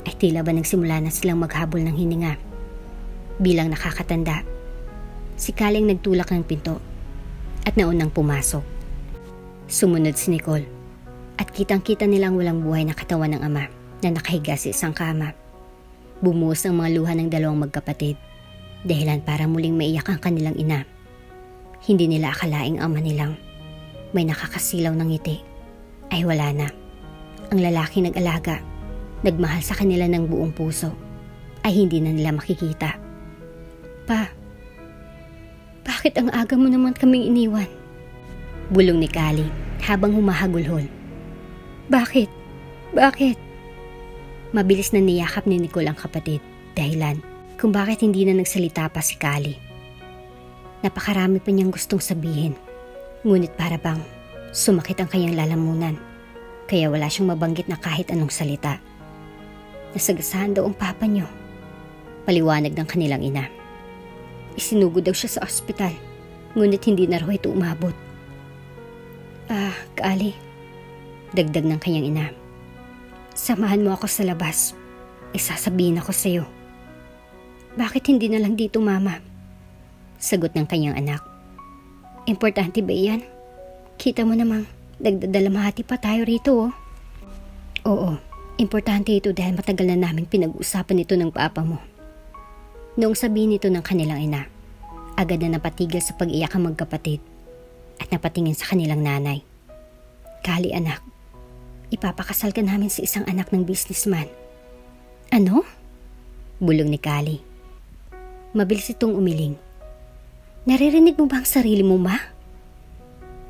ay tila ba nagsimula na silang maghabol ng hininga. Bilang nakakatanda, si Callie ang nagtulak ng pinto at naunang pumasok. Sumunod si Nicole at kitang-kita nilang walang buhay na katawan ng ama na nakahiga sa isang kama. Bumuhos ang mga luha ng dalawang magkapatid, dahilan para muling maiyak ang kanilang ina. Hindi nila akalaing ama nilang may nakakasilaw ng ngiti ay wala na. Ang lalaki nag-alaga, nagmahal sa kanila ng buong puso, ay hindi na nila makikita. Pa, bakit ang aga mo naman kaming iniwan? Bulong ni Callie habang humahagulhol. Bakit? Bakit? Mabilis na niyakap ni Nicole ang kapatid, dahilan kung bakit hindi na nagsalita pa si Callie. Napakarami pa niyang gustong sabihin, ngunit para bang sumakit ang kanyang lalamunan, kaya wala siyang mabanggit na kahit anong salita. Nasagasaan daw ang papa niyo, paliwanag ng kanilang ina. Isinugod daw siya sa ospital, ngunit hindi na raw ito umabot. Callie, dagdag ng kanyang ina. Samahan mo ako sa labas, isasabihin ako sa iyo. Bakit hindi na lang dito, mama? Sagot ng kanyang anak. Importante ba iyan? Kita mo namang nagdadalamhati pa tayo rito, oh. Oo, importante ito dahil matagal na naming pinag-usapan ito ng papa mo. Noong sabihin nito ng kanilang ina, agad na napatigil sa pag-iyak ang magkapatid at napatingin sa kanilang nanay. Callie, anak, ipapakasal ka namin sa isang anak ng businessman. Ano? Bulong ni Callie. Mabilis itong umiling. Naririnig mo ba ang sarili mo, ma?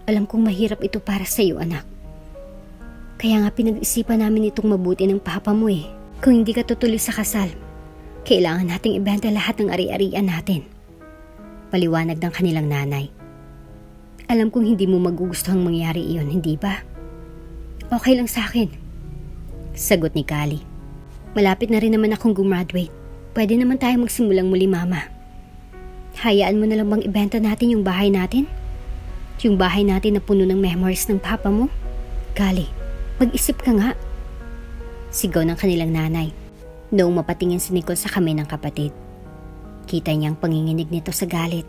Alam kong mahirap ito para sa iyo, anak. Kaya nga pinag-isipan namin itong mabuti ng papa mo eh. Kung hindi ka tutuloy sa kasal, kailangan nating ibenta lahat ng ari-arian natin. Paliwanag ng kanilang nanay. Alam kong hindi mo magugustuhang mangyari iyon, hindi ba? Okay lang sa akin. Sagot ni Callie. Malapit na rin naman akong gumraduate. Pwede naman tayo magsimulang muli, mama. Hayaan mo na lang bang ibenta natin yung bahay natin? Yung bahay natin na puno ng memories ng papa mo? Callie, mag-isip ka nga. Sigaw ng kanilang nanay. Noong mapatingin si Nicole sa kamay ng kapatid, kita niyang panginginig nito sa galit.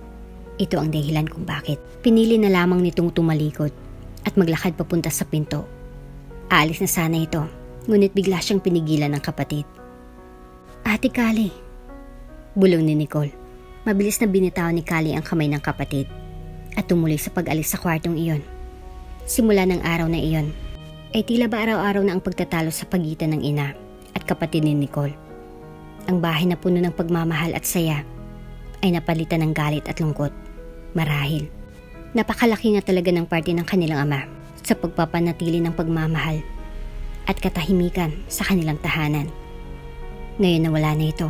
Ito ang dahilan kung bakit. Pinili na lamang nitong tumalikod at maglakad papunta sa pinto. Aalis na sana ito, ngunit bigla siyang pinigilan ng kapatid. Ate Callie, bulong ni Nicole. Mabilis na binitaw ni Callie ang kamay ng kapatid at tumuloy sa pag-alis sa kwartong iyon. Simula ng araw na iyon, ay tila ba araw-araw na ang pagtatalo sa pagitan ng ina at kapatid ni Nicole. Ang bahay na puno ng pagmamahal at saya ay napalitan ng galit at lungkot. Marahil, napakalaki na talaga ng parte ng kanilang ama sa pagpapanatili ng pagmamahal at katahimikan sa kanilang tahanan. Ngayon na wala na ito,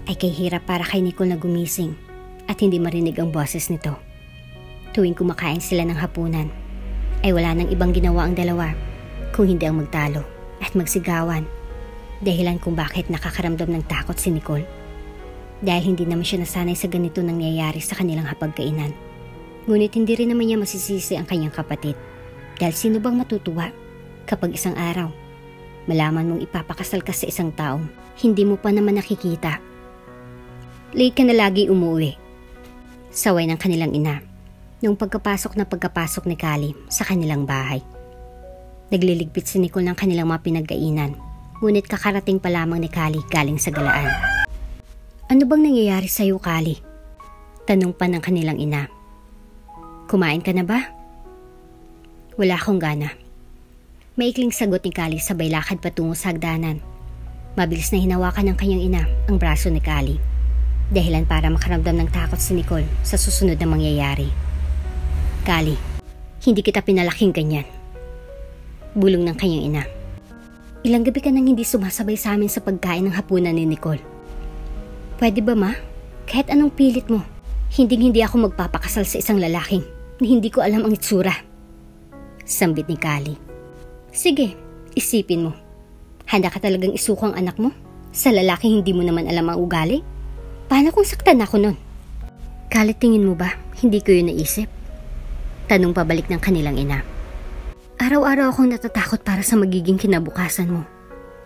ay kay hirap para kay Nicole na gumising at hindi marinig ang boses nito. Tuwing kumakain sila ng hapunan, ay wala nang ibang ginawa ang dalawa kung hindi ang magtalo at magsigawan. Dahilan kung bakit nakakaramdam ng takot si Nicole. Dahil hindi naman siya nasanay sa ganito nangyayari sa kanilang hapagkainan. Ngunit hindi rin naman niya masisisi ang kanyang kapatid. Dahil sino bang matutuwa kapag isang araw malaman mong ipapakasal ka sa isang taong hindi mo pa naman nakikita. Late ka na lagi umuwi. Saway ng kanilang ina nung pagkapasok ni Callie sa kanilang bahay. Nagliligpit si Nicole ng kanilang mga pinagkainan, ngunit kakarating pa lamang ni Callie galing sa galaan. Ano bang nangyayari sa iyo, Callie? Tanong pa ng kanilang ina. Kumain ka na ba? Wala akong gana. Maikling sagot ni Callie sabay lakad patungo sa hagdanan. Mabilis na hinawakan ng kanyang ina ang braso ni Callie. Dahilan para makaramdam ng takot si Nicole sa susunod na mangyayari. Callie, hindi kita pinalaking ganyan. Bulong ng kanyang ina. Ilang gabi ka nang hindi sumasabay sa amin sa pagkain ng hapunan ni Nicole. Pwede ba ma? Kahit anong pilit mo, hindi ako magpapakasal sa isang lalaking na hindi ko alam ang itsura. Sambit ni Callie. Sige, isipin mo. Handa ka talagang isuko ang anak mo sa lalaking hindi mo naman alam ang ugali? Paano kung saktan ako nun? Callie, tingin mo ba hindi ko yun naisip? Tanong pabalik ng kanilang ina. Araw-araw akong natatakot para sa magiging kinabukasan mo.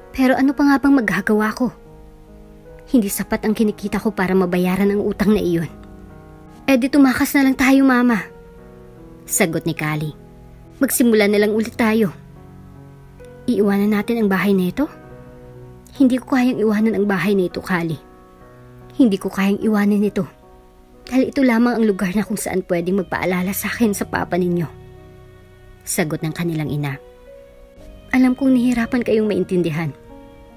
Pero ano pa nga bang magagawa ko? Hindi sapat ang kinikita ko para mabayaran ang utang na iyon. Di tumakas na lang tayo, mama. Sagot ni Callie. Magsimula na lang ulit tayo. Iiwanan natin ang bahay na ito? Hindi ko kayang iwanan ang bahay na ito, Callie. Hindi ko kayang iwanan ito. Dahil ito lamang ang lugar na kung saan pwedeng magpaalala sa akin sa papa ninyo. Sagot ng kanilang ina. Alam kong nahihirapan kayong maintindihan.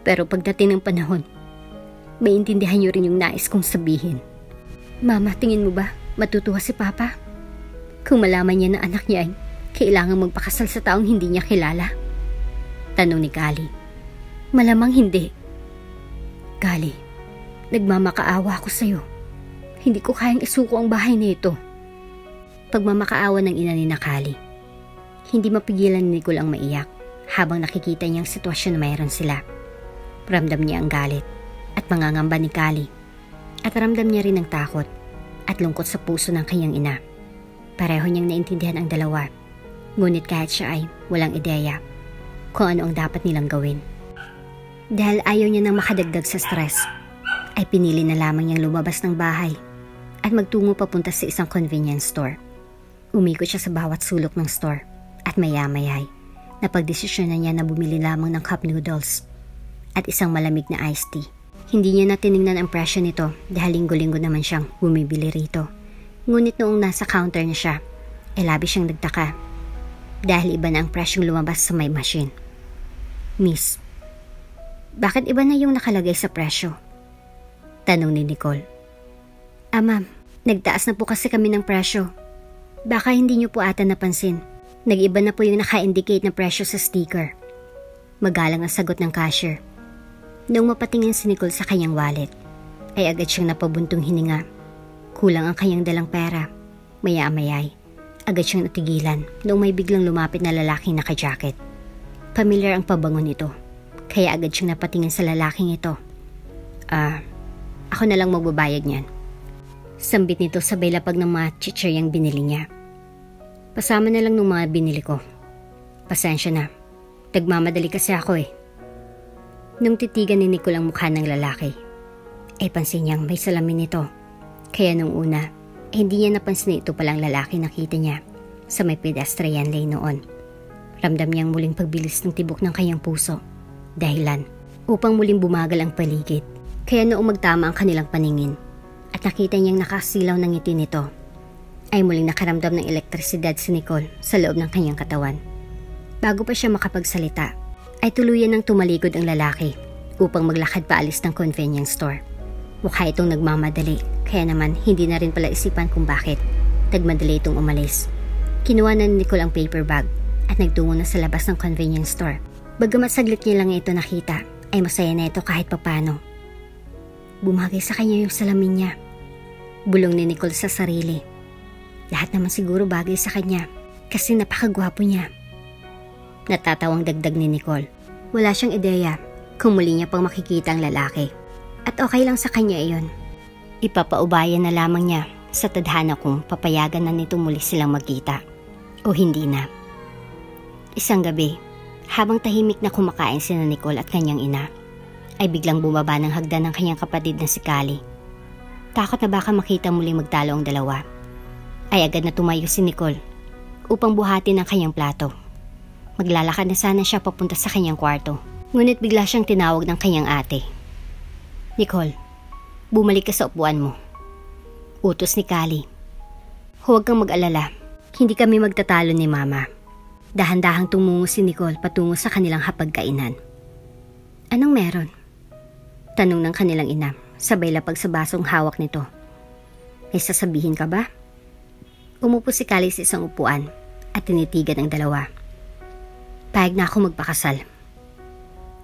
Pero pagdating ng panahon, maintindihan niyo rin yung nais kong sabihin. Mama, tingin mo ba matutuwa si papa? Kung malaman niya na anak niya ay kailangang magpakasal sa taong hindi niya kilala? Tanong ni Callie. Malamang hindi. Callie, nagmamakaawa ako sa'yo. Hindi ko kayang isuko ang bahay nito. Pagmamakaawa ng ina ni Callie. Hindi mapigilan ni Nicole ang maiyak habang nakikita niyang sitwasyon na mayroon sila. Ramdam niya ang galit at pangangamba ni Callie. At ramdam niya rin ang takot at lungkot sa puso ng kanyang ina. Pareho niyang naintindihan ang dalawa. Ngunit kahit siya ay walang ideya kung ano ang dapat nilang gawin. Dahil ayaw niya nang makadagdag sa stress, ay pinili na lamang niyang lumabas ng bahay at magtungo papunta sa isang convenience store. Umikot siya sa bawat sulok ng store at maya-maya napagdesisyon na niya na bumili lamang ng cup noodles at isang malamig na iced tea. Hindi niya na tiningnan ang presyo nito dahil linggo-linggo naman siyang bumibili rito. Ngunit noong nasa counter na siya, ay labis siyang nagtaka dahil iba na ang presyong lumabas sa may machine. Miss, bakit iba na yung nakalagay sa presyo? Tanong ni Nicole. Ma'am, nagtaas na po kasi kami ng presyo. Baka hindi niyo po ata napansin. Nag-iba na po yung naka-indicate na presyo sa sticker. Magalang ang sagot ng cashier. Noong mapatingin si Nicole sa kanyang wallet, ay agad siyang napabuntong hininga. Kulang ang kanyang dalang pera. Maya-mayay, agad siyang natigilan noong may biglang lumapit na lalaking naka-jacket. Pamilyar ang pabango nito, kaya agad siyang napatingin sa lalaking ito. Ako na lang magbabayad niyan. Sambit nito sabay lapag ng mga chichiryang binili niya. Pasama na lang ng mga binili ko. Pasensya na. Nagmamadali kasi ako eh. Nung titigan ni Nicole ang mukha ng lalaki, ay pansin niyang may salamin nito. Kaya nung una, hindi niya napansin na ito palang lalaki nakita niya sa may pedestrian lane noon. Ramdam niyang muling pagbilis ng tibok ng kanyang puso. Dahilan upang muling bumagal ang paligid. Kaya noong magtama ang kanilang paningin at nakita niyang nakasilaw ng ngiti nito, ay muling nakaramdam ng elektrisidad si Nicole sa loob ng kanyang katawan. Bago pa siya makapagsalita, ay tuluyan ng tumalikod ang lalaki upang maglakad paalis ng convenience store. Mukha itong nagmamadali, kaya naman hindi na rin pala isipan kung bakit nagmadali itong umalis. Kinuha na ni Nicole ang paper bag at nagtungo na sa labas ng convenience store. Bagamat saglit niya lang ito nakita, ay masaya na ito kahit papano. Bumagay sa kanya yung salamin niya. Bulong ni Nicole sa sarili. Lahat naman siguro bagay sa kanya kasi napakagwapo niya. Natatawang dagdag ni Nicole. Wala siyang ideya kung muli niya pang makikita ang lalaki. At okay lang sa kanya iyon. Ipapaubayan na lamang niya sa tadhana kung papayagan na nito muli silang magkita o hindi na. Isang gabi, habang tahimik na kumakain sina Nicole at kanyang ina, ay biglang bumaba ng hagdan ng kanyang kapatid na si Callie. Takot na baka makita muling magtalo ang dalawa, ay agad na tumayo si Nicole upang buhatin ang kanyang plato. Maglalakad na sana siya papunta sa kanyang kwarto. Ngunit bigla siyang tinawag ng kanyang ate. Nicole, bumalik ka sa upuan mo. Utos ni Callie. Huwag kang mag-alala. Hindi kami magtatalo ni Mama. Dahan-dahang tumungo si Nicole patungo sa kanilang hapagkainan. Anong meron? Tanong ng kanilang ina, sabay lapag sa basong hawak nito. May sasabihin ka ba? Umupo si Callie sa isang upuan at tinitigan ang dalawa. Payag na ako magpakasal.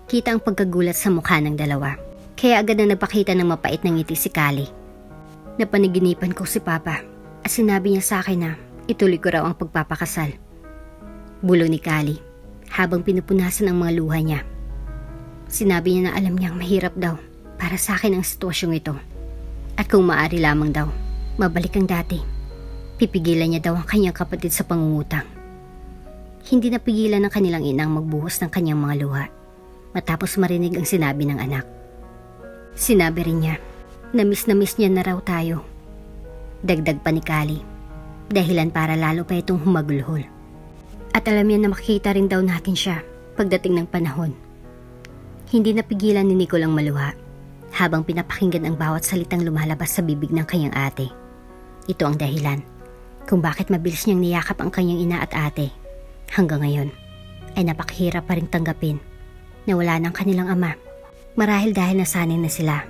Kita ang pagkagulat sa mukha ng dalawa, kaya agad na nagpakita ng mapait na ngiti si Callie. Napanaginipan ko si Papa at sinabi niya sa akin na ituloy ko raw ang pagpapakasal. Bulong ni Callie habang pinupunasan ang mga luha niya. Sinabi niya na alam niyang mahirap daw para sa akin ang sitwasyong ito. At kung maaari lamang daw, mabalik ang dati. Pipigilan niya daw ang kanyang kapatid sa pangungutang. Hindi napigilan ng kanilang inang magbuhos ng kanyang mga luha matapos marinig ang sinabi ng anak. Sinabi rin niya na miss niya na raw tayo. Dagdag pa ni Callie, dahilan para lalo pa itong humagulhol. At alam niya na makikita rin daw natin siya pagdating ng panahon. Hindi napigilan ni Nicole ang maluha habang pinapakinggan ang bawat salitang lumalabas sa bibig ng kanyang ate. Ito ang dahilan kung bakit mabilis niyang niyakap ang kanyang ina at ate. Hanggang ngayon ay napakahirap pa rin tanggapin na wala ng kanilang ama. Marahil dahil nasanay na sila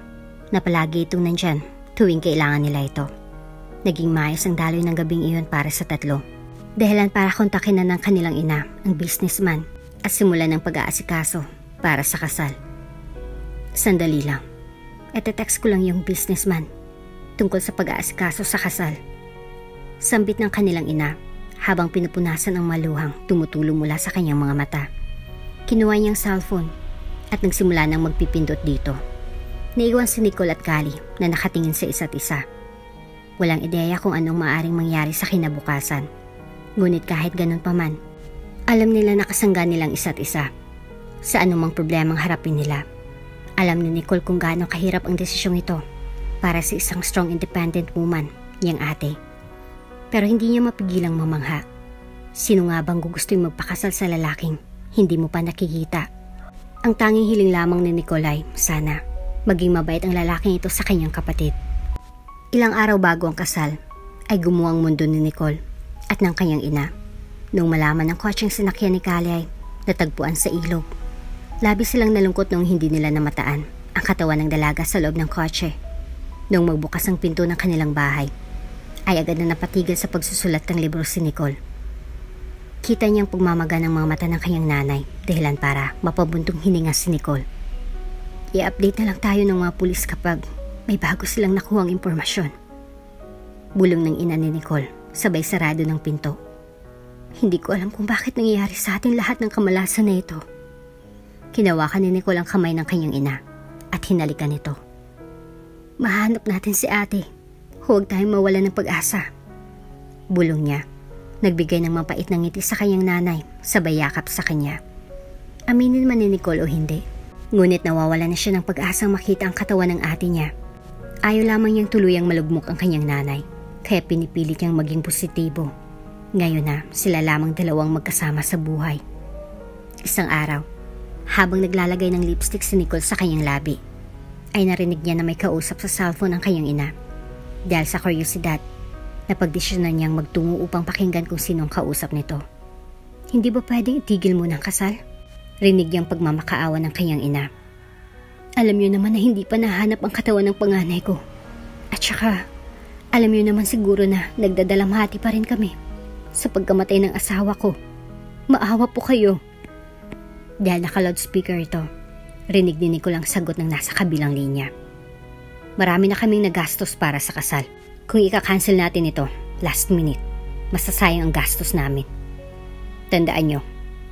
na palagi itong nandyan tuwing kailangan nila ito. Naging maayos ang daloy ng gabing iyon para sa tatlo. Dahilan para kontakin na ng kanilang ina ang businessman at simulan ng pag-aasikaso para sa kasal. Sandali lang. Ete-text ko lang yung businessman tungkol sa pag-aasikaso sa kasal. Sambit ng kanilang ina habang pinupunasan ang maluhang tumutulong mula sa kanyang mga mata. Kinuha niyang cellphone at nagsimula ng magpipindot dito. Naiwan si Nicole at Callie na nakatingin sa isa't isa. Walang ideya kung anong maaaring mangyari sa kinabukasan. Ngunit kahit ganun pa man, alam nila na kasangga nilang isa't isa. Sa anumang problemang harapin nila, alam ni Nicole kung gaano kahirap ang desisyong ito para sa isang strong independent woman, niyang ate. Pero hindi niya mapigilang mamangha. Sino nga bang gugustuhin magpakasal sa lalaking hindi mo pa nakikita? Ang tanging hiling lamang ni Nicole ay, sana, maging mabait ang lalaking ito sa kanyang kapatid. Ilang araw bago ang kasal, ay gumuho ang mundo ni Nicole at ng kanyang ina. Nung malaman ng kotseng sinakyan ni Callie ay natagpuan sa ilog. Labis silang nalungkot nung hindi nila namataan ang katawan ng dalaga sa loob ng kotse. Nung magbukas ang pinto ng kanilang bahay, ay agad na napatigil sa pagsusulat ng libro si Nicole. Kita niyang pagmamaga ng mga mata ng kanyang nanay, dahilan para mapabuntong hininga si Nicole. I-update na lang tayo ng mga pulis kapag may bago silang nakuhang impormasyon. Bulong ng ina ni Nicole, sabay sarado ng pinto. Hindi ko alam kung bakit nangyayari sa atin lahat ng kamalasan na ito. Kinawakan ni Nicole ang kamay ng kanyang ina at hinalikan nito. Mahanap natin si ate. Huwag tayong mawalan ng pag-asa. Bulong niya. Nagbigay ng mapait na ngiti sa kanyang nanay, sabay yakap sa kanya. Aminin man ni Nicole o hindi, ngunit nawawala na siya ng pag-asang makita ang katawan ng ate niya. Ayaw lamang niyang tuluyang malugmok ang kanyang nanay, kaya pinipilit niyang maging positibo. Ngayon na sila lamang dalawang magkasama sa buhay. Isang araw, habang naglalagay ng lipstick si Nicole sa kanyang labi, ay narinig niya na may kausap sa cellphone ang kanyang ina. Dahil sa kuryosidad, napagdesisyonan niyang magtungo upang pakinggan kung sinong kausap nito. Hindi ba pwedeng itigil mo ng kasal? Rinig niyang pagmamakaawa ng kanyang ina. Alam niyo naman na hindi pa nahanap ang katawan ng panganay ko. At saka, alam niyo naman siguro na nagdadalamhati pa rin kami sa pagkamatay ng asawa ko. Maawa po kayo. Dahil naka-loudspeaker ito, rinig ni Nicole ang sagot ng nasa kabilang linya. Marami na kaming nagastos para sa kasal. Kung ika-cancel natin ito, last minute, masasayang ang gastos namin. Tandaan nyo,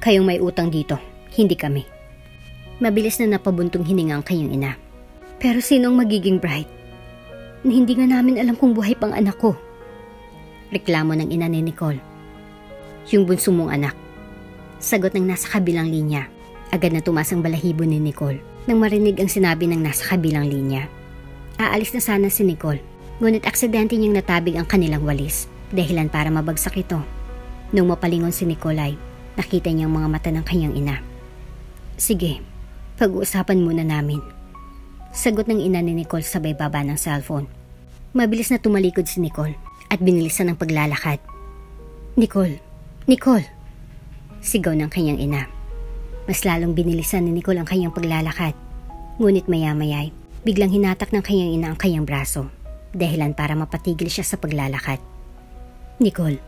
kayong may utang dito, hindi kami. Mabilis na napabuntong hininga ang kanyang ina. Pero sino ang magiging bride? Hindi nga namin alam kung buhay pang anak ko. Reklamo ng ina ni Nicole. Yung bunso mong anak. Sagot ng nasa kabilang linya. Agad na tumaas ang balahibo ni Nicole nang marinig ang sinabi ng nasa kabilang linya. Aalis na sana si Nicole, ngunit aksidente niyang natabig ang kanilang walis, dahilan para mabagsak ito. Nung mapalingon si Nicole ay nakita niyang mga mata ng kanyang ina. Sige, pag-uusapan muna namin. Sagot ng ina ni Nicole sabay baba ng cellphone. Mabilis na tumalikod si Nicole at binilisan ng paglalakad. Nicole! Nicole! Sigaw ng kanyang ina. Mas lalong binilisan ni Nicole ang kanyang paglalakad. Ngunit maya-maya biglang hinatak ng kanyang ina ang kanyang braso, dahilan para mapatigil siya sa paglalakad. Nicole,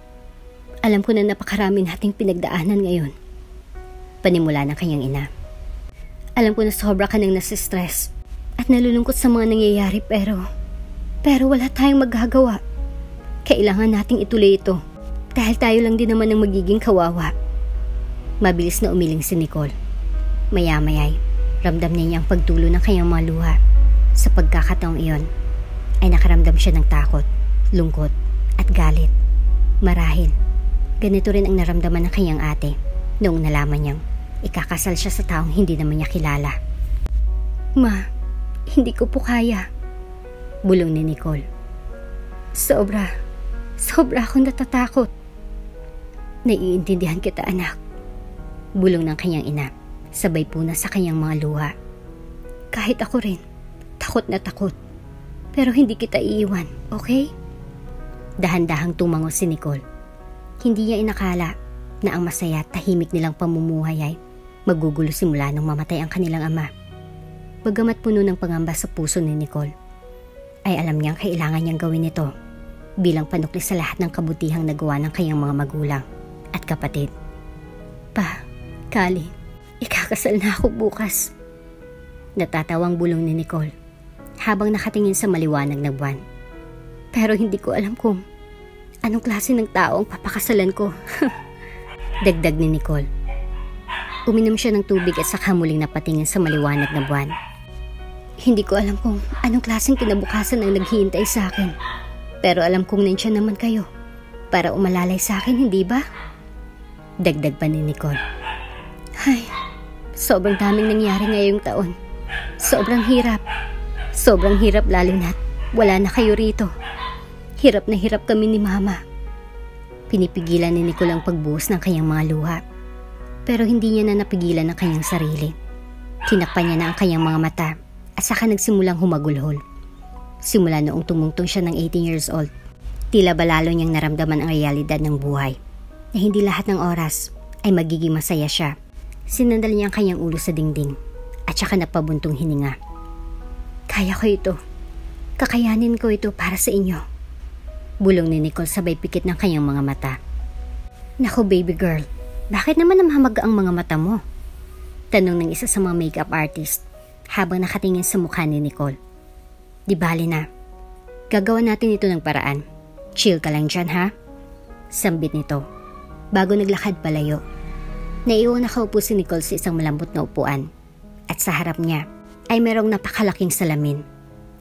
alam ko na napakarami nating pinagdaanan ngayon. Panimula ng kanyang ina. Alam ko na sobra ka nang nasistress at nalulungkot sa mga nangyayari pero wala tayong magagawa. Kailangan nating ituloy ito dahil tayo lang din naman ang magiging kawawa. Mabilis na umiling si Nicole. Maya-maya ramdam niya ang pagtulo ng kanyang mga luha. Sa pagkakataong iyon ay nakaramdam siya ng takot, lungkot at galit. Marahil ganito rin ang naramdaman ng kanyang ate noong nalaman niyang ikakasal siya sa taong hindi naman niya kilala. Ma, hindi ko po kaya. Bulong ni Nicole. Sobra akong natatakot. Naiintindihan kita, anak. Bulong ng kanyang ina, sabay puna sa kanyang mga luha. Kahit ako rin, takot na takot. Pero hindi kita iiwan, okay? Dahan-dahang tumango si Nicole. Hindi niya inakala na ang masaya at tahimik nilang pamumuhay ay magugulo simula nung mamatay ang kanilang ama. Bagamat puno ng pangamba sa puso ni Nicole, ay alam niyang kailangan niyang gawin ito bilang panukli sa lahat ng kabutihang nagawa ng kanyang mga magulang at kapatid. Pa, Kali, ikakasal na ako bukas. Natatawang bulong ni Nicole habang nakatingin sa maliwanag na buwan. Pero hindi ko alam kung anong klase ng tao ang papakasalan ko. Dagdag ni Nicole. Uminom siya ng tubig at saka muling napatingin sa maliwanag na buwan. Hindi ko alam kung anong klaseng kinabukasan ang naghihintay sa akin. Pero alam kong nandiyan naman kayo para umalalay sa akin, hindi ba? Dagdag pa ni Nicole. Ay, sobrang daming nangyari ngayong taon. Sobrang hirap. Sobrang hirap lalo na't wala na kayo rito. Hirap na hirap kami ni Mama. Pinipigilan ni Nicole ang pagbuhos ng kanyang mga luha. Pero hindi niya na napigilan ang kanyang sarili. Tinakpan niya na ang kanyang mga mata at saka nagsimulang humagulhol. Simula noong tumungtong siya ng 18 years old, tila ba lalo niyang naramdaman ang realidad ng buhay na hindi lahat ng oras ay magiging masaya siya. Sinandal niya ang kanyang ulo sa dingding at saka napabuntong hininga. Kaya ko ito. Kakayanin ko ito para sa inyo. Bulong ni Nicole sabay pikit ng kanyang mga mata. Naku baby girl, bakit naman namamag ang mga mata mo? Tanong ng isa sa mga makeup artist habang nakatingin sa mukha ni Nicole. Di bali na. Gagawa natin ito ng paraan. Chill ka lang dyan, ha? Sambit nito bago naglakad palayo. Naiwan nakaupo si Nicole sa isang malambot na upuan at sa harap niya ay merong napakalaking salamin.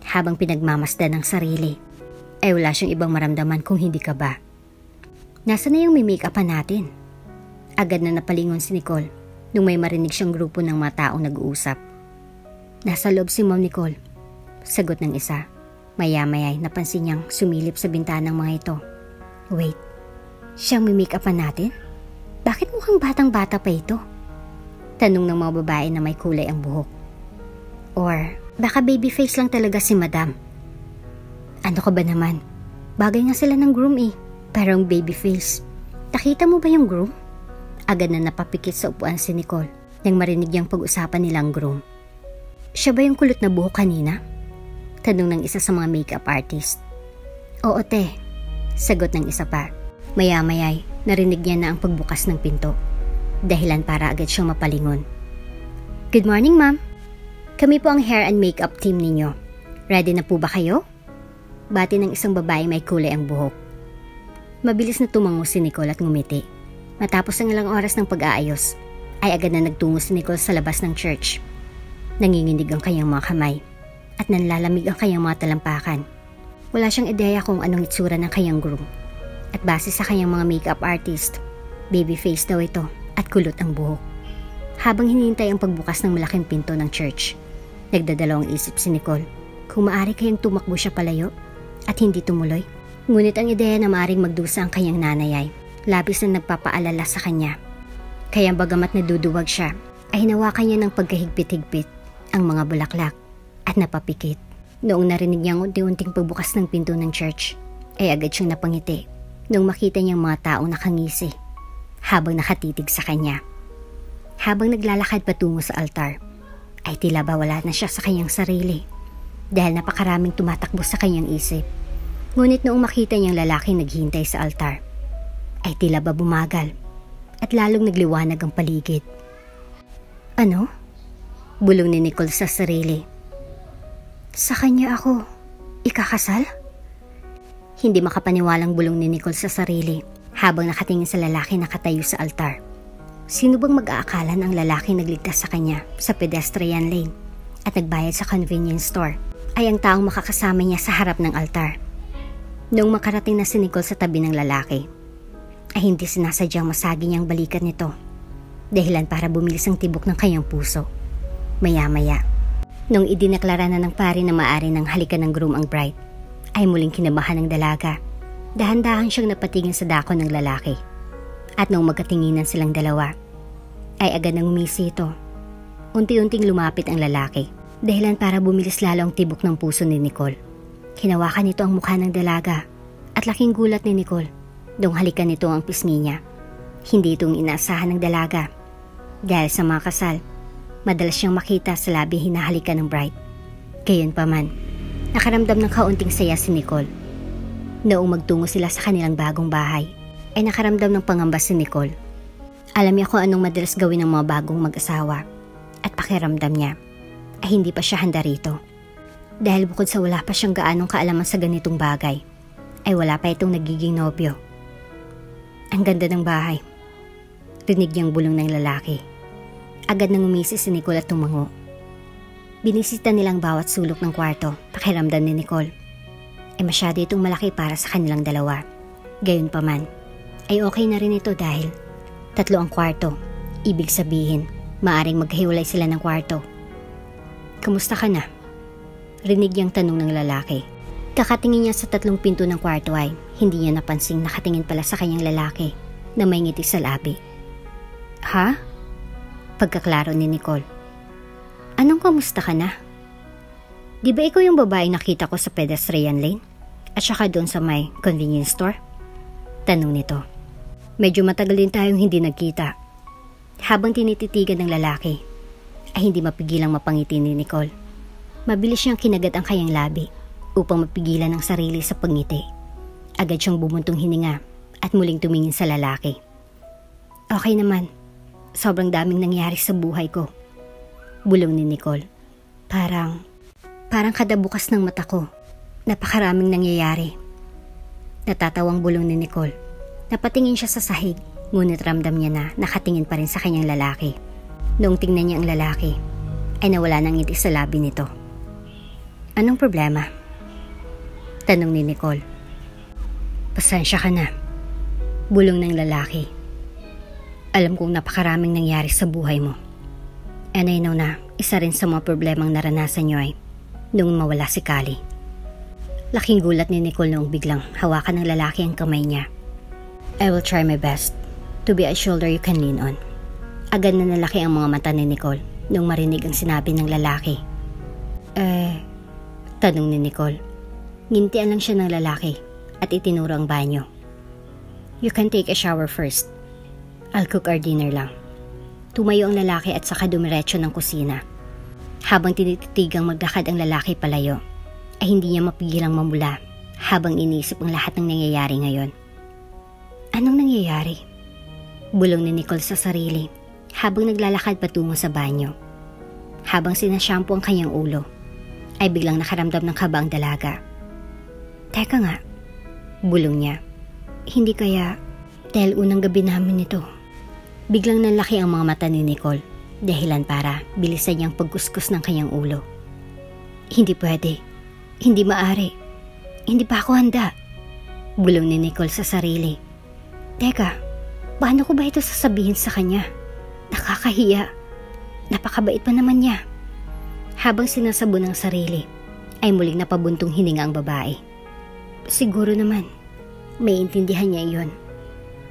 Habang pinagmamasdan ng sarili ay wala siyang ibang maramdaman kung hindi kaba. Nasaan na yung may-make-upan natin? Agad na napalingon si Nicole nung may marinig siyang grupo ng mga taong nag-uusap. Nasa loob si Ma'am Nicole. Sagot ng isa. Maya-maya napansin niyang sumilip sa bintanang mga ito. Wait, siyang may-make-upan natin? Bakit mukhang batang-bata pa ito? Tanong ng mga babae na may kulay ang buhok. Or baka baby face lang talaga si Madam. Ano ka ba naman? Bagay nga sila ng groom eh. Parang baby face. Nakita mo ba yung groom? Agad na napapikit sa upuan si Nicole nang marinig niyang pag-usapan nilang groom. Siya ba yung kulot na buhok kanina? Tanong ng isa sa mga makeup artist. Oo te, sagot ng isa pa. Maya-maya narinig niya na ang pagbukas ng pinto. Dahilan para agad siyang mapalingon. Good morning ma'am. Kami po ang hair and makeup team ninyo. Ready na po ba kayo? Bati ng isang babae may kulay ang buhok. Mabilis na tumango si Nicole at ngumiti. Matapos ang ilang oras ng pag-aayos, ay agad na nagtungo si Nicole sa labas ng church Nanginginig ang kanyang mga kamay at nanlalamig ang kanyang mga talampakan. Wala siyang ideya kung anong itsura ng kanyang groom. At base sa kanyang mga makeup artist, baby face daw ito at kulot ang buhok. Habang hinihintay ang pagbukas ng malaking pinto ng church, nagdadalawang isip si Nicole kung maaari kayang tumakbo siya palayo at hindi tumuloy. Ngunit ang ideya na maaaring magdusa ang kanyang nanay ay labis na nagpapaalala sa kanya. Kaya bagamat naduduwag siya, ay hinawakan niya ng pagkahigpit-higpit ang mga bulaklak at napapikit. Noong narinig niya ang unti-unting pagbukas ng pinto ng church, ay agad siyang napangiti noong makita niyang mga taong nakangisi habang nakatitig sa kanya. Habang naglalakad patungo sa altar, ay tila ba wala na siya sa kanyang sarili dahil napakaraming tumatakbo sa kanyang isip. Ngunit noong makita niyang lalaking naghihintay sa altar, ay tila ba bumagal at lalong nagliwanag ang paligid. Ano? Bulong ni Nicole sa sarili. Sa kanya ako ikakasal? Hindi makapaniwalang bulong ni Nicole sa sarili habang nakatingin sa lalaki na nakatayo sa altar. Sino bang mag-aakala ng lalaki nagligtas sa kanya sa pedestrian lane at nagbayad sa convenience store ay ang taong makakasama niya sa harap ng altar? Noong makarating na si Nicole sa tabi ng lalaki, ay hindi sinasadyang masagi niyang balikan nito, dahilan para bumilis ang tibok ng kanyang puso. Maya-maya, nung idineklara na ng pari na maaari ng halikan ng groom ang bride, ay muling kinabahan ng dalaga. Dahan-dahan siyang napatingin sa dako ng lalaki. At nung magkatinginan silang dalawa, ay agad nang umisi ito. Unti-unting lumapit ang lalaki, dahilan para bumilis lalo ang tibok ng puso ni Nicole. Hinawakan nito ang mukha ng dalaga, at laking gulat ni Nicole nung halikan nito ang pisngi niya. Hindi itong inaasahan ng dalaga. Dahil sa mga kasal, madalas siyang makita sa labi hinahalikan ng bride. Gayunpaman, nakaramdam ng kaunting saya si Nicole. Noong magtungo sila sa kanilang bagong bahay, ay nakaramdam ng pangamba si Nicole. Alam niya kung anong madalas gawin ng mga bagong mag-asawa at pakiramdam niya ay hindi pa siya handa rito. Dahil bukod sa wala pa siyang gaanong kaalaman sa ganitong bagay, ay wala pa itong nagiging nobyo. Ang ganda ng bahay. Rinig niyang bulong ng lalaki. Agad nang umisi si Nicole at tumango. Binisita nilang bawat sulok ng kwarto. Pakiramdam ni Nicole ay masyado itong malaki para sa kanilang dalawa. Gayunpaman, ay okay na rin ito dahil 3 ang kwarto. Ibig sabihin, maaring maghiwalay sila ng kwarto. Kamusta ka na? Rinig niyang tanong ng lalaki. Kakatingin niya sa 3 pinto ng kwarto ay hindi niya napansing nakatingin pala sa kanyang lalaki na may ngiti sa labi. Ha? Pagkaklaro ni Nicole. Anong kamusta ka na? Di ba ikaw yung babae nakita ko sa pedestrian lane? At saka doon sa may convenience store? Tanong nito. Medyo matagal din tayong hindi nagkita. Habang tinititigan ng lalaki, ay hindi mapigilang mapangiti ni Nicole. Mabilis siyang kinagat ang kanyang labi upang mapigilan ang sarili sa pangiti. Agad siyang bumuntong hininga at muling tumingin sa lalaki. Okay naman. Sobrang daming nangyari sa buhay ko. Bulong ni Nicole. Parang kada bukas ng mata ko, napakaraming nangyayari. Natatawang bulong ni Nicole. Napatingin siya sa sahig, ngunit ramdam niya na nakatingin pa rin sa kanyang lalaki. Noong tingnan niya ang lalaki, ay nawala ng ngiti sa labi nito. Anong problema? Tanong ni Nicole. Pasensya ka na. Bulong ng lalaki. Alam kong napakaraming nangyari sa buhay mo. And I know na isa rin sa mga problemang naranasan niyo ay nung mawala si Kali. Laking gulat ni Nicole noong biglang hawakan ng lalaki ang kamay niya. I will try my best to be a shoulder you can lean on. Agad na nalaki ang mga mata ni Nicole nung marinig ang sinabi ng lalaki. Tanong ni Nicole. Ngintian lang siya ng lalaki at itinuro ang banyo. You can take a shower first. I'll cook our dinner lang. Tumayo ang lalaki at saka dumiretso ng kusina. Habang tinititigang maglakad ang lalaki palayo, ay hindi niya mapigilang mamula habang iniisip ang lahat ng nangyayari ngayon. Anong nangyayari? Bulong ni Nicole sa sarili habang naglalakad patungo sa banyo. Habang sinashampoo ang kanyang ulo, ay biglang nakaramdam ng kaba ang dalaga. Teka nga, bulong niya. Hindi kaya dahil unang gabi namin ito? Biglang nanlaki ang mga mata ni Nicole dahilan para bilisan niyang pagkuskus ng kanyang ulo. Hindi pwede. Hindi maaari. Hindi pa ako handa. Bulong ni Nicole sa sarili. Teka, paano ko ba ito sasabihin sa kanya? Nakakahiya. Napakabait pa naman niya. Habang sinasabo ng sarili, ay muling napabuntong hininga ang babae. Siguro naman, may intindihan niya iyon.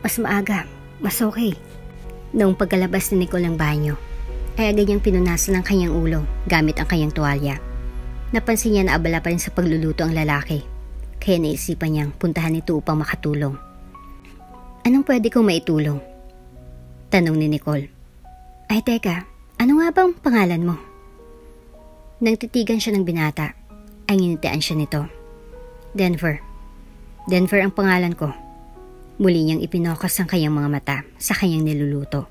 Mas maaga, mas okay. Noong pagkalabas ni Nicole ng banyo, ay agad niyang pinunasan ang kanyang ulo gamit ang kanyang tuwalya. Napansin niya na abala pa rin sa pagluluto ang lalaki, kaya naisipan niyang puntahan ito upang makatulong. Anong pwede kong maitulong? Tanong ni Nicole. Ay teka, ano nga bang pangalan mo? Nang titigan siya ng binata, ay nginitian siya nito. Denver. Denver ang pangalan ko. Muli niyang ipinokas ang kanyang mga mata sa kanyang niluluto.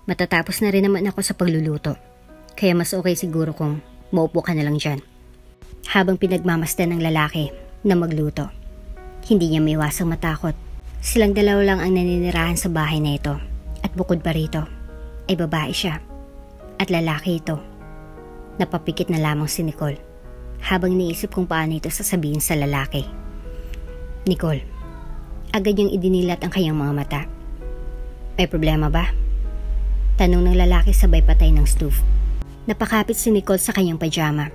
Matatapos na rin naman ako sa pagluluto, kaya mas okay siguro kung maupo ka na lang dyan. Habang pinagmamasdan ng lalaki na magluto, hindi niya maiwasang matakot. Silang dalawa lang ang naninirahan sa bahay na ito, at bukod pa rito, ay babae siya, at lalaki ito. Napapikit na lamang si Nicole, habang iniisip kung paano ito sasabihin sa lalaki. Nicole, agad niyang idinilat ang kanyang mga mata. May problema ba? Tanong ng lalaki sabay patay ng stove. Napakapit si Nicole sa kanyang pajama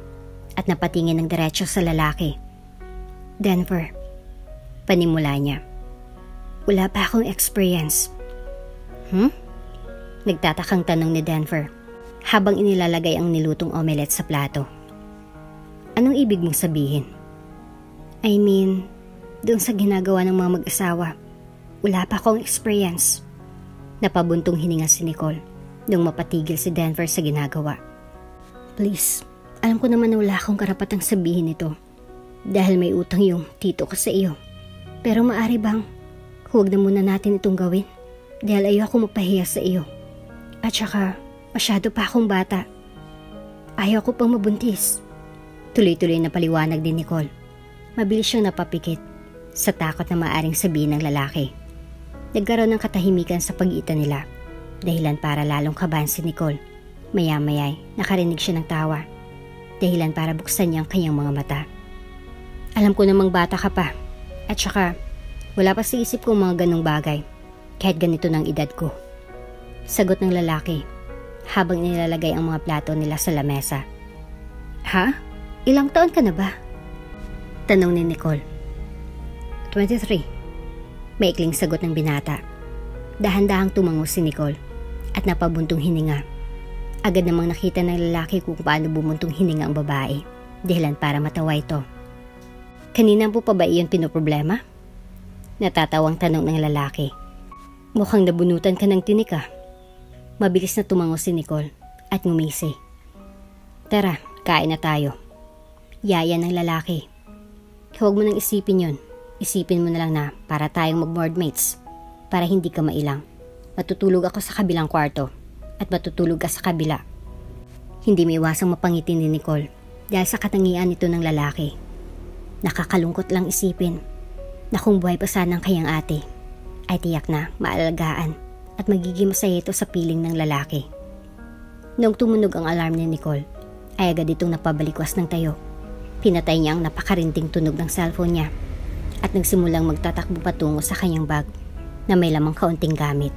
at napatingin ng diretso sa lalaki. Denver, panimula niya. Wala pa akong experience. Nagtatakang tanong ni Denver habang inilalagay ang nilutong omelette sa plato. Anong ibig mong sabihin? I mean, doon sa ginagawa ng mga mag-asawa, wala pa akong experience. Napabuntong hininga si Nicole nung mapatigil si Denver sa ginagawa. Please, alam ko naman na wala akong karapatang sabihin ito dahil may utang yung tito ko sa iyo. Pero maaari bang huwag na muna natin itong gawin dahil ayoko mapahiya sa iyo. At saka, masyado pa akong bata. Ayaw ko pang mabuntis. Tuloy-tuloy na paliwanag din Nicole. Mabilis siyang napapikit sa takot na maaring sabihin ng lalaki. Nagkaroon ng katahimikan sa pagitan nila, dahilan para lalong kabahan si Nicole. Maya-maya'y nakarinig siya ng tawa, dahilan para buksan niya ang kanyang mga mata. Alam ko namang bata ka pa, at saka wala pa sa isip kong mga ganong bagay, kahit ganito ng edad ko. Sagot ng lalaki, habang nilalagay ang mga plato nila sa lamesa. Ha? Ilang taon ka na ba? Tanong ni Nicole. 23. Maikling sagot ng binata. Dahan-dahang tumango si Nicole at napabuntong hininga. Agad namang nakita ng lalaki kung paano bumuntong hininga ang babae, dahilan para matawa ito. Kanina po pa ba iyon pinoproblema? Natatawang tanong ng lalaki. Mukhang nabunutan ka ng tinik ah. Mabilis na tumango si Nicole at ngumisi. Tara, kain na tayo. Yaya ng lalaki. Huwag mo nang isipin yon. Isipin mo na lang na para tayong mag-boardmates. Para hindi ka mailang. Matutulog ako sa kabilang kwarto at matutulog ka sa kabila. Hindi may iwasang mapangiti ni Nicole dahil sa katangian nito ng lalaki. Nakakalungkot lang isipin na kung buhay pa sana ang kanyang ate ay tiyak na maalagaan at magiging masaya ito sa piling ng lalaki. Noong tumunog ang alarm ni Nicole ay agad itong napabalikwas ng tayo. Pinatay niya ang napakarinting tunog ng cellphone niya at nagsimulang magtatakbo patungo sa kanyang bag na may lamang kaunting gamit.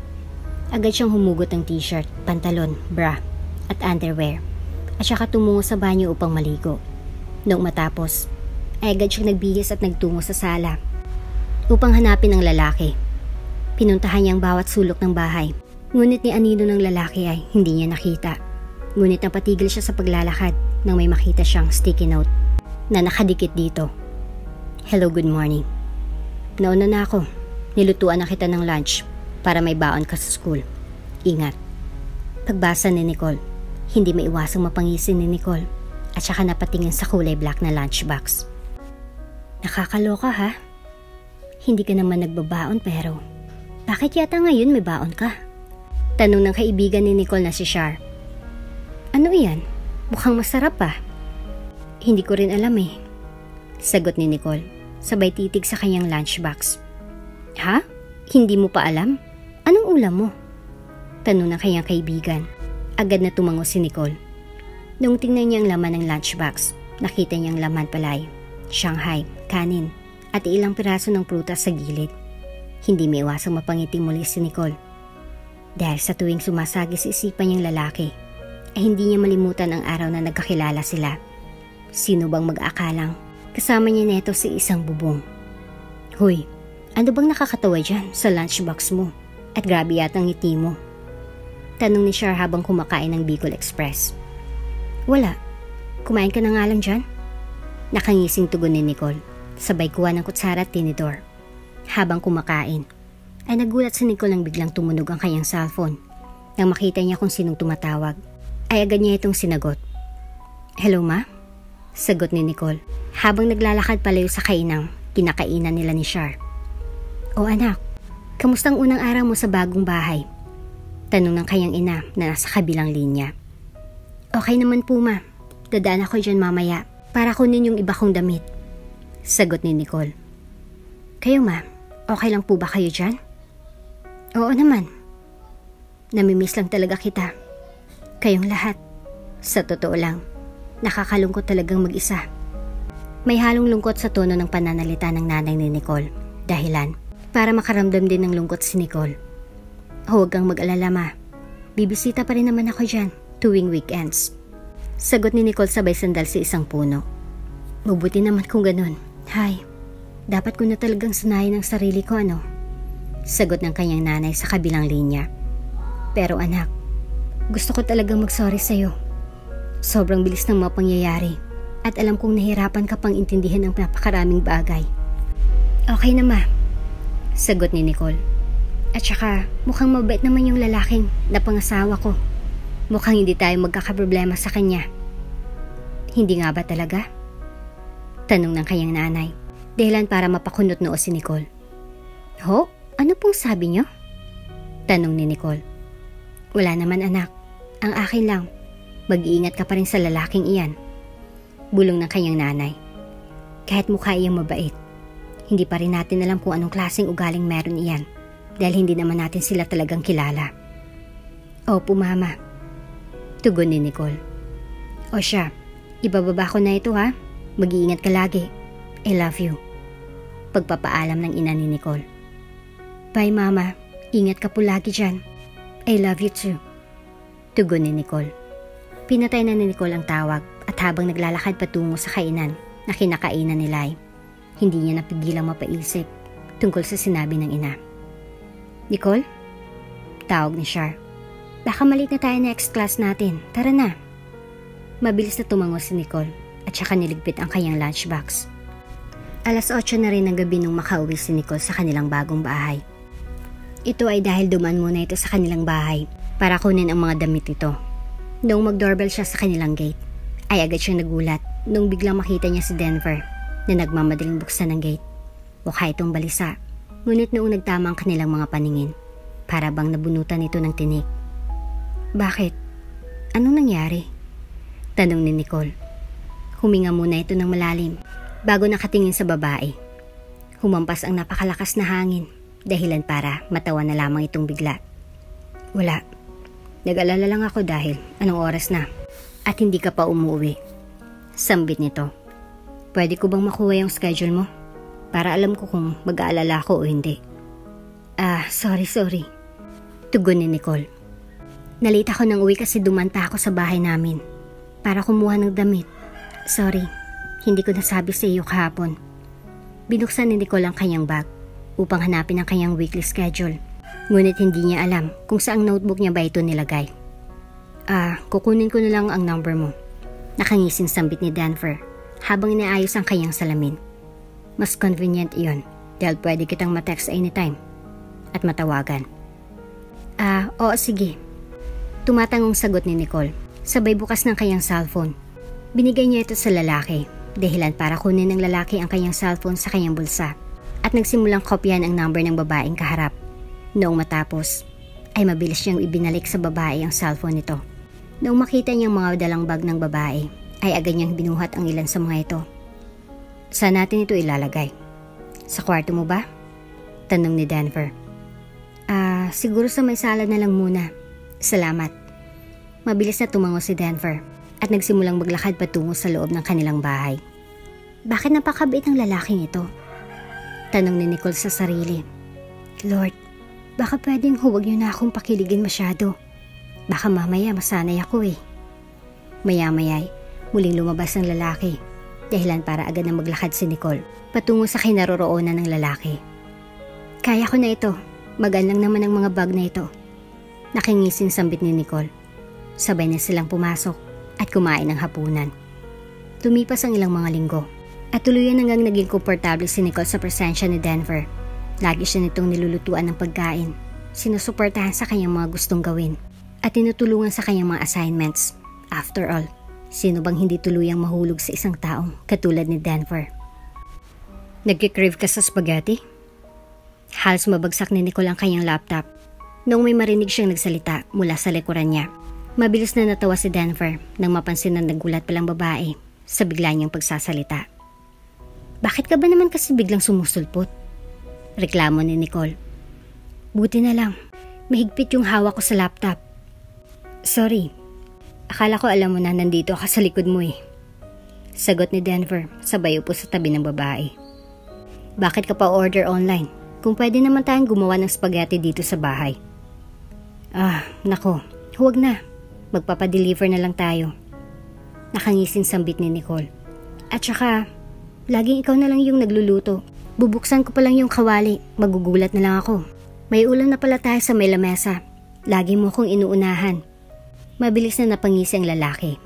Agad siyang humugot ng t-shirt, pantalon, bra at underwear at saka tumungo sa banyo upang maligo. Noong matapos, ay agad siyang nagbihis at nagtungo sa sala upang hanapin ang lalaki. Pinuntahan niya ang bawat sulok ng bahay, ngunit ni anino ng lalaki ay hindi niya nakita. Ngunit napatigil siya sa paglalakad nang may makita siyang sticky note na nakadikit dito. Hello, good morning. Nauna na ako. Nilutuan na kita ng lunch para may baon ka sa school. Ingat. Pagbasa ni Nicole, hindi maiwasang mapangisin ni Nicole at saka napatingin sa kulay black na lunchbox. Nakakaloka ha? Hindi ka naman nagbabaon pero bakit yata ngayon may baon ka? Tanong ng kaibigan ni Nicole na si Char. Ano iyan? Mukhang masarap pa. Hindi ko rin alam eh. Sagot ni Nicole, sabay titig sa kanyang lunchbox. Ha? Hindi mo pa alam? Anong ulam mo? Tanong ng kanyang kaibigan. Agad na tumango si Nicole. Nung tingnan niya ang laman ng lunchbox, nakita niyang laman palay, Shanghai, kanin, at ilang piraso ng prutas sa gilid. Hindi may iwasang mapangiti muli si Nicole. Dahil sa tuwing sumasagi sa isipan niyang lalaki, ay hindi niya malimutan ang araw na nagkakilala sila. Sino bang mag-aakalang kasama niya neto sa isang bubong? Hoy, ano bang nakakatawa dyan sa lunchbox mo? At grabe yata ang ngiti mo. Tanong ni Char habang kumakain ng Bicol Express. Wala. Kumain ka na nga lang dyan? Nakangising tugon ni Nicole, sabay kuha ng kutsara at tinidor. Habang kumakain, ay nagulat si Nicole nang biglang tumunog ang kanyang cellphone. Nang makita niya kung sinong tumatawag, ay agad niya itong sinagot. Hello ma? Sagot ni Nicole, habang naglalakad palayo sa kainang kinakainan nila ni Char. O anak, kamusta ang unang araw mo sa bagong bahay? Tanong ng kanyang ina na nasa kabilang linya. Okay naman po ma, dadaan ako dyan mamaya para kunin yung iba kong damit. Sagot ni Nicole. Kayo ma, okay lang po ba kayo dyan? Oo naman. Namimiss lang talaga kita. Kayong lahat. Sa totoo lang, nakakalungkot talagang mag-isa. May halong lungkot sa tono ng pananalita ng nanay ni Nicole. Dahilan, para makaramdam din ng lungkot si Nicole. Huwag kang mag-alala ma. Bibisita pa rin naman ako dyan tuwing weekends. Sagot ni Nicole sabay sandal sa isang puno. Mabuti naman kung ganun. Hay, dapat ko na talagang sanayin ang sarili ko ano? Sagot ng kanyang nanay sa kabilang linya. Pero anak, gusto ko talagang mag-sorry sa'yo. Sobrang bilis ng mga pangyayari at alam kong nahirapan ka pang intindihan ang napakaraming bagay. Okay na ma. Sagot ni Nicole. At saka, mukhang mabait naman yung lalaking na pangasawa ko. Mukhang hindi tayo magkakaproblema sa kanya. Hindi nga ba talaga? Tanong ng kanyang nanay, dahilan para mapakunot noo si Nicole. Ho? Ano pong sabi niyo? Tanong ni Nicole. Wala naman anak. Ang akin lang, mag-iingat ka pa rin sa lalaking iyan. Bulong ng kanyang nanay. Kahit mukha iyang mabait, hindi pa rin natin alam kung anong klaseng ugaling meron iyan. Dahil hindi naman natin sila talagang kilala. Opo mama. Tugon ni Nicole. O siya, ibababa ko na ito ha. Mag-iingat ka lagi. I love you. Pagpapaalam ng ina ni Nicole. Bye mama. Ingat ka po lagi dyan. I love you too. Tugon ni Nicole. Pinatay na ni Nicole ang tawag at habang naglalakad patungo sa kainan na kinakainan ni Lai, hindi niya napigilang mapaisip tungkol sa sinabi ng ina. Nicole? Tawag ni Char. Baka malit na tayo next class natin. Tara na. Mabilis na tumango si Nicole at saka niligpit ang kanyang lunchbox. 8:00 na rin ng gabi nung makauwi si Nicole sa kanilang bagong bahay. Ito ay dahil dumaan muna ito sa kanilang bahay para kunin ang mga damit nito. Noong mag-doorbell siya sa kanilang gate, ay agad siyang nagulat nung biglang makita niya si Denver na nagmamadaling buksan ng gate. Mukha itong balisa. Ngunit noong nagtama ang kanilang mga paningin, para bang nabunutan ito ng tinik. Bakit? Anong nangyari? Tanong ni Nicole. Huminga muna ito ng malalim bago nakatingin sa babae. Humampas ang napakalakas na hangin, dahilan para matawa na lamang itong bigla. Wala. Nag-alala lang ako dahil anong oras na at hindi ka pa umuwi. Sambit nito. Pwede ko bang makuha yung schedule mo? Para alam ko kung mag-aalala ako o hindi. Sorry. Tugon ni Nicole. Nalita ako ng uwi kasi dumanta ako sa bahay namin para kumuha ng damit. Sorry, hindi ko nasabi sa iyo kahapon. Binuksan ni Nicole ang kanyang bag upang hanapin ang kanyang weekly schedule. Ngunit hindi niya alam kung saang notebook niya ba ito nilagay. Kukunin ko na lang ang number mo. Nakangising sambit ni Denver habang inaayos ang kanyang salamin. Mas convenient iyon dahil pwede kitang ma-text anytime at matawagan. Oo sige. Tumatangong sagot ni Nicole, sabay bukas ng kanyang cellphone. Binigay niya ito sa lalaki, dahilan para kunin ng lalaki ang kanyang cellphone sa kanyang bulsa at nagsimulang kopyahan ang number ng babaeng kaharap. Noong matapos, ay mabilis niyang ibinalik sa babae ang cellphone nito. Noong makita niyang mga dalang bag ng babae, ay agad niyang binuhat ang ilan sa mga ito. Saan natin ito ilalagay? Sa kwarto mo ba? Tanong ni Denver. Siguro sa may sala na lang muna. Salamat. Mabilis na tumango si Denver at nagsimulang maglakad patungo sa loob ng kanilang bahay. Bakit napakabait ng lalaking ito? Tanong ni Nicole sa sarili. Lord, baka pwedeng huwag niyo na akong pakiligin masyado. Baka mamaya masanay ako eh. Maya-maya'y muling lumabas ang lalaki, dahilan para agad na maglakad si Nicole patungo sa kinaroroonan ng lalaki. Kaya ko na ito, magaan lang naman ang mga bag na ito. Nakingising sambit ni Nicole. Sabay na silang pumasok at kumain ng hapunan. Lumipas ang ilang mga linggo at tuluyan hanggang naging komportable si Nicole sa presensya ni Denver. Lagi siya nitong nilulutuan ng pagkain, sinusuportahan sa kanyang mga gustong gawin at tinutulungan sa kanyang mga assignments. After all, sino bang hindi tuluyang mahulog sa isang taong katulad ni Denver? Nagkikrave ka sa spaghetti? Halos mabagsak ni Nicole ang kanyang laptop noong may marinig siyang nagsalita mula sa likuran niya. Mabilis na natawa si Denver nang mapansin na nagulat palang babae sa bigla niyang pagsasalita. Bakit ka ba naman kasi biglang sumusulpot? Reklamo ni Nicole. Buti na lang, mahigpit yung hawak ko sa laptop. Sorry, akala ko alam mo na nandito ka sa likod mo eh. Sagot ni Denver sabay upo sa tabi ng babae. Bakit ka pa order online kung pwede naman tayong gumawa ng spaghetti dito sa bahay? Nako, huwag na. Magpapadeliver na lang tayo. Nakangising sambit ni Nicole. At saka, laging ikaw na lang yung nagluluto. Bubuksan ko pa lang yung kawali, magugulat na lang ako. May ulam na pala tayo sa may lamesa. Lagi mo kong inuunahan. Mabilis na napangisi ang lalaki.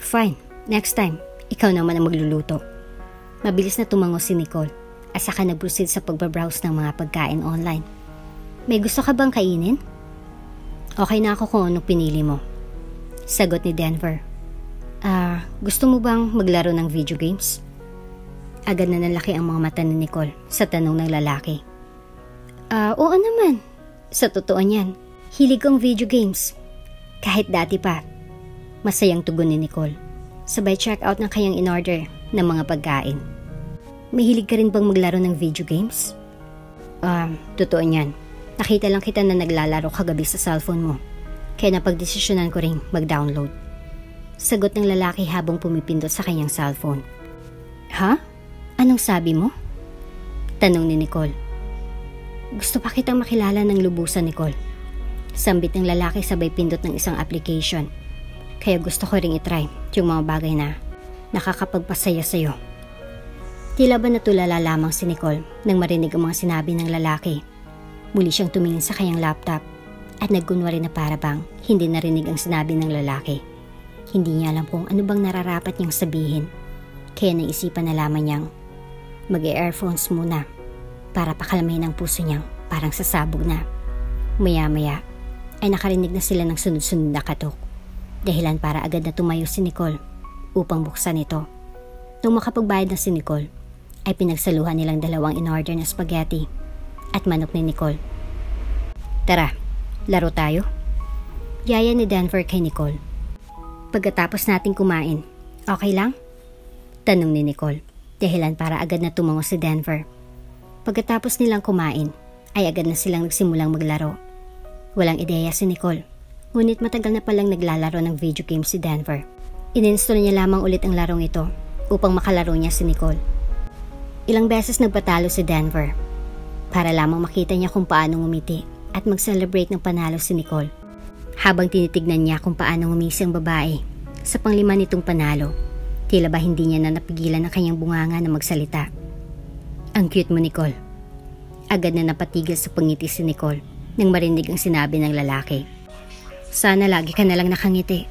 Fine, next time, ikaw naman ang magluluto. Mabilis na tumango si Nicole at saka nag-proceed sa pagbabrowse ng mga pagkain online. May gusto ka bang kainin? Okay na ako kung anong pinili mo. Sagot ni Denver. Gusto mo bang maglaro ng video games? Agad na nalaki ang mga mata ni Nicole sa tanong ng lalaki. Oo naman. Sa totoo niyan, hilig kong video games. Kahit dati pa. Masayang tugon ni Nicole. Sabay check out ng kanyang in-order ng mga pagkain. Mahilig ka rin bang maglaro ng video games? Totoo niyan. Nakita lang kita na naglalaro kagabi sa cellphone mo. Kaya napagdesisyonan ko ring mag-download. Sagot ng lalaki habang pumipindot sa kanyang cellphone. Ha? Anong sabi mo? Tanong ni Nicole. Gusto pa kitang makilala ng lubusan, Nicole. Sambit ng lalaki sabay pindot ng isang application. Kaya gusto ko ring itry yung mga bagay na nakakapagpasaya sa'yo. Tila ba natulala lamang si Nicole nang marinig ang mga sinabi ng lalaki. Muli siyang tumingin sa kanyang laptop at nagkunwari na para bang hindi narinig ang sinabi ng lalaki. Hindi niya alam kung ano bang nararapat niyang sabihin. Kaya naisipan na lamang niyang mag-earphones muna para pakalamahin ang puso niyang parang sasabog na. Maya-maya ay nakarinig na sila ng sunod-sunod na katok. Dahilan para agad na tumayo si Nicole upang buksan ito. Nung makapagbayad na si Nicole, ay pinagsaluhan nilang dalawang in-order na spaghetti at manok ni Nicole. Tara, laro tayo? Yaya ni Denver kay Nicole. Pagkatapos nating kumain, okay lang? Tanong ni Nicole, dahilan para agad na tumango si Denver. Pagkatapos nilang kumain, ay agad na silang nagsimulang maglaro. Walang ideya si Nicole, ngunit matagal na palang naglalaro ng video game si Denver. Ininstall niya lamang ulit ang larong ito upang makalaro niya si Nicole. Ilang beses nagpatalo si Denver para lamang makita niya kung paano ngumiti at mag-celebrate ng panalo si Nicole. Habang tinitignan niya kung paano ngumisi ang babae sa panglima nitong panalo, tila ba hindi niya na napigilan ang kanyang bunganga na magsalita. Ang cute mo, Nicole. Agad na napatigil sa pangiti si Nicole nang marinig ang sinabi ng lalaki. Sana lagi ka na lang nakangiti.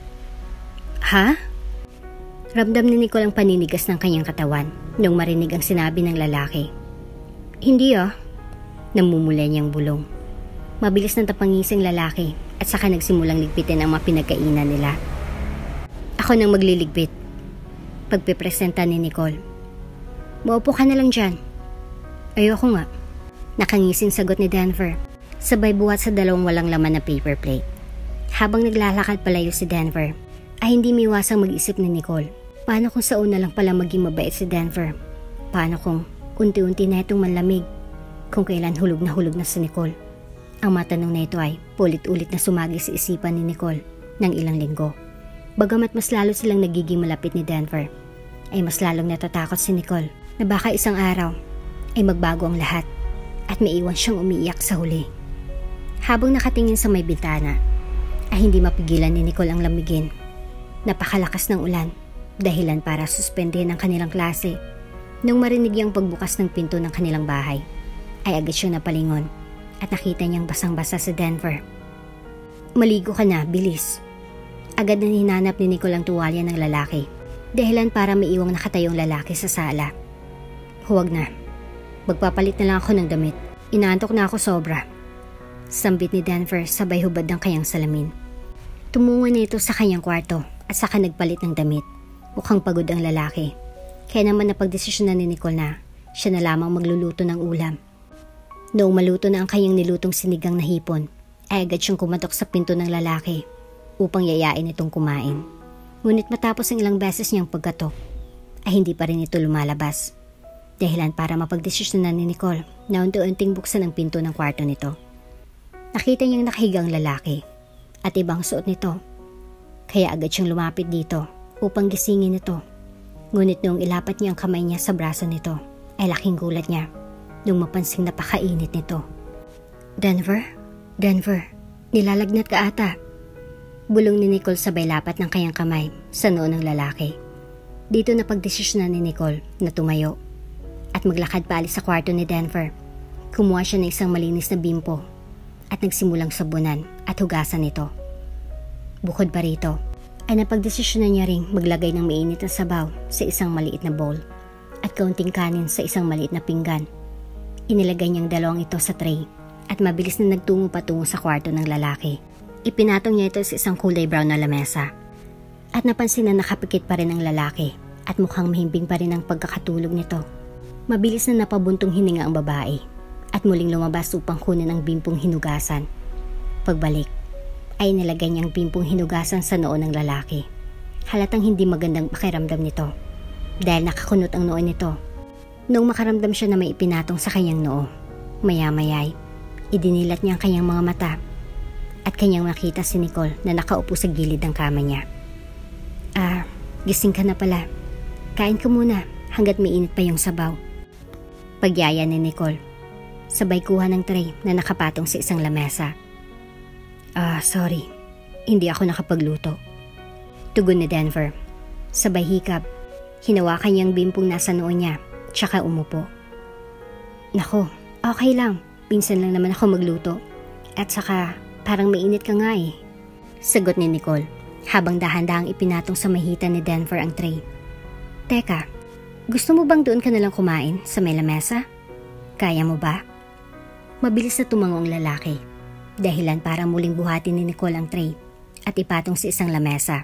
Ha? Ramdam ni Nicole ang paninigas ng kanyang katawan nung marinig ang sinabi ng lalaki. Hindi Namumula niyang bulong. Mabilis na tapangising lalaki at saka nagsimulang ligpitin ang mga pinagkainan nila. Ako nang magliligpit. Pagpipresenta ni Nicole. Maupo ka na lang dyan. Ayoko nga. Nakangising sagot ni Denver. Sabay buhat sa dalawang walang laman na paper plate. Habang naglalakad palayo si Denver, ay hindi miwasang mag-isip ni Nicole. Paano kung sa una lang pala maging mabait si Denver? Paano kung unti-unti na itong manlamig? Kung kailan hulog na si Nicole? Ang matanong na ito ay paulit-ulit na sumagi sa isipan ni Nicole ng ilang linggo. Bagamat mas lalo silang nagiging malapit ni Denver, ay mas lalong natatakot si Nicole na baka isang araw ay magbago ang lahat at maiwan siyang umiiyak sa huli. Habang nakatingin sa may bintana, ay hindi mapigilan ni Nicole ang lamigin. Napakalakas ng ulan, dahilan para suspendihin ang kanilang klase. Nung marinig niyang pagbukas ng pinto ng kanilang bahay, ay agad siyang napalingon at nakita niyang basang-basa si Denver. "Maligo ka na, bilis." Agad na hinanap ni Nicole ang tuwalya ng lalaki, dahilan para may iwang nakatayong lalaki sa sala. "Huwag na. Magpapalit na lang ako ng damit. Inaantok na ako sobra." Sambit ni Denver sabay hubad ng kanyang salamin. Tumungo na ito sa kanyang kwarto at saka nagpalit ng damit. Mukhang pagod ang lalaki. Kaya naman napagdesisyonan ni Nicole na siya na lamang magluluto ng ulam. Noong maluto na ang kanyang nilutong sinigang na hipon, ay agad siyang kumatok sa pinto ng lalaki upang yayain itong kumain. Ngunit matapos ang ilang beses niyang pagkatok, ay hindi pa rin ito lumalabas. Dahilan para mapagdesisyonan ni Nicole na unti-unting buksan ang pinto ng kwarto nito. Nakita niyang nakahiga ang lalaki at ibang suot nito. Kaya agad siyang lumapit dito upang gisingin ito. Ngunit noong ilapat niya ang kamay niya sa braso nito, ay laking gulat niya nung mapansing napakainit nito. Denver, nilalagnat ka ata." Bulong ni Nicole sabay lapat ng kanyang kamay sa noo ng lalaki. Dito napagdesisyonan ni Nicole na tumayo at maglakad paalis sa kwarto ni Denver. Kumuha siya ng isang malinis na bimpo at nagsimulang sabunan at hugasan ito. Bukod pa rito, ay napagdesisyonan niya ring maglagay ng mainit na sabaw sa isang maliit na bowl at kaunting kanin sa isang maliit na pinggan. Inilagay niyang dalawang ito sa tray at mabilis na nagtungo patungo sa kwarto ng lalaki. Ipinatong niya ito sa isang kulay brown na lamesa at napansin na nakapikit pa rin ang lalaki at mukhang mahimbing pa rin ang pagkakatulog nito. Mabilis na napabuntong hininga ang babae at muling lumabas upang kunin ang bimpong hinugasan. Pagbalik, ay nilagay niyang bimpong hinugasan sa noo ng lalaki. Halatang hindi magandang pakiramdam nito dahil nakakunot ang noo nito. Noong makaramdam siya na may ipinatong sa kanyang noo, maya-maya'y idinilat niya ang kanyang mga mata at kanyang nakita si Nicole na nakaupo sa gilid ng kama niya. Gising ka na pala. Kain ka muna hanggat mainit pa yung sabaw." Pagyaya ni Nicole, sabay kuha ng tray na nakapatong sa isang lamesa. Sorry, hindi ako nakapagluto." Tugon ni Denver. Sabay hikab, hinawakan niyang bimpong nasa noo niya, tsaka umupo. "Nako, okay lang. Pinsan lang naman ako magluto. At saka, parang mainit ka nga eh." Sagot ni Nicole, habang dahan-dahang ipinatong sa mahitan ni Denver ang tray. "Teka, gusto mo bang doon ka nalang kumain sa may lamesa? Kaya mo ba?" Mabilis na tumango ang lalaki, dahilan para muling buhatin ni Nicole ang tray at ipatong sa isang lamesa.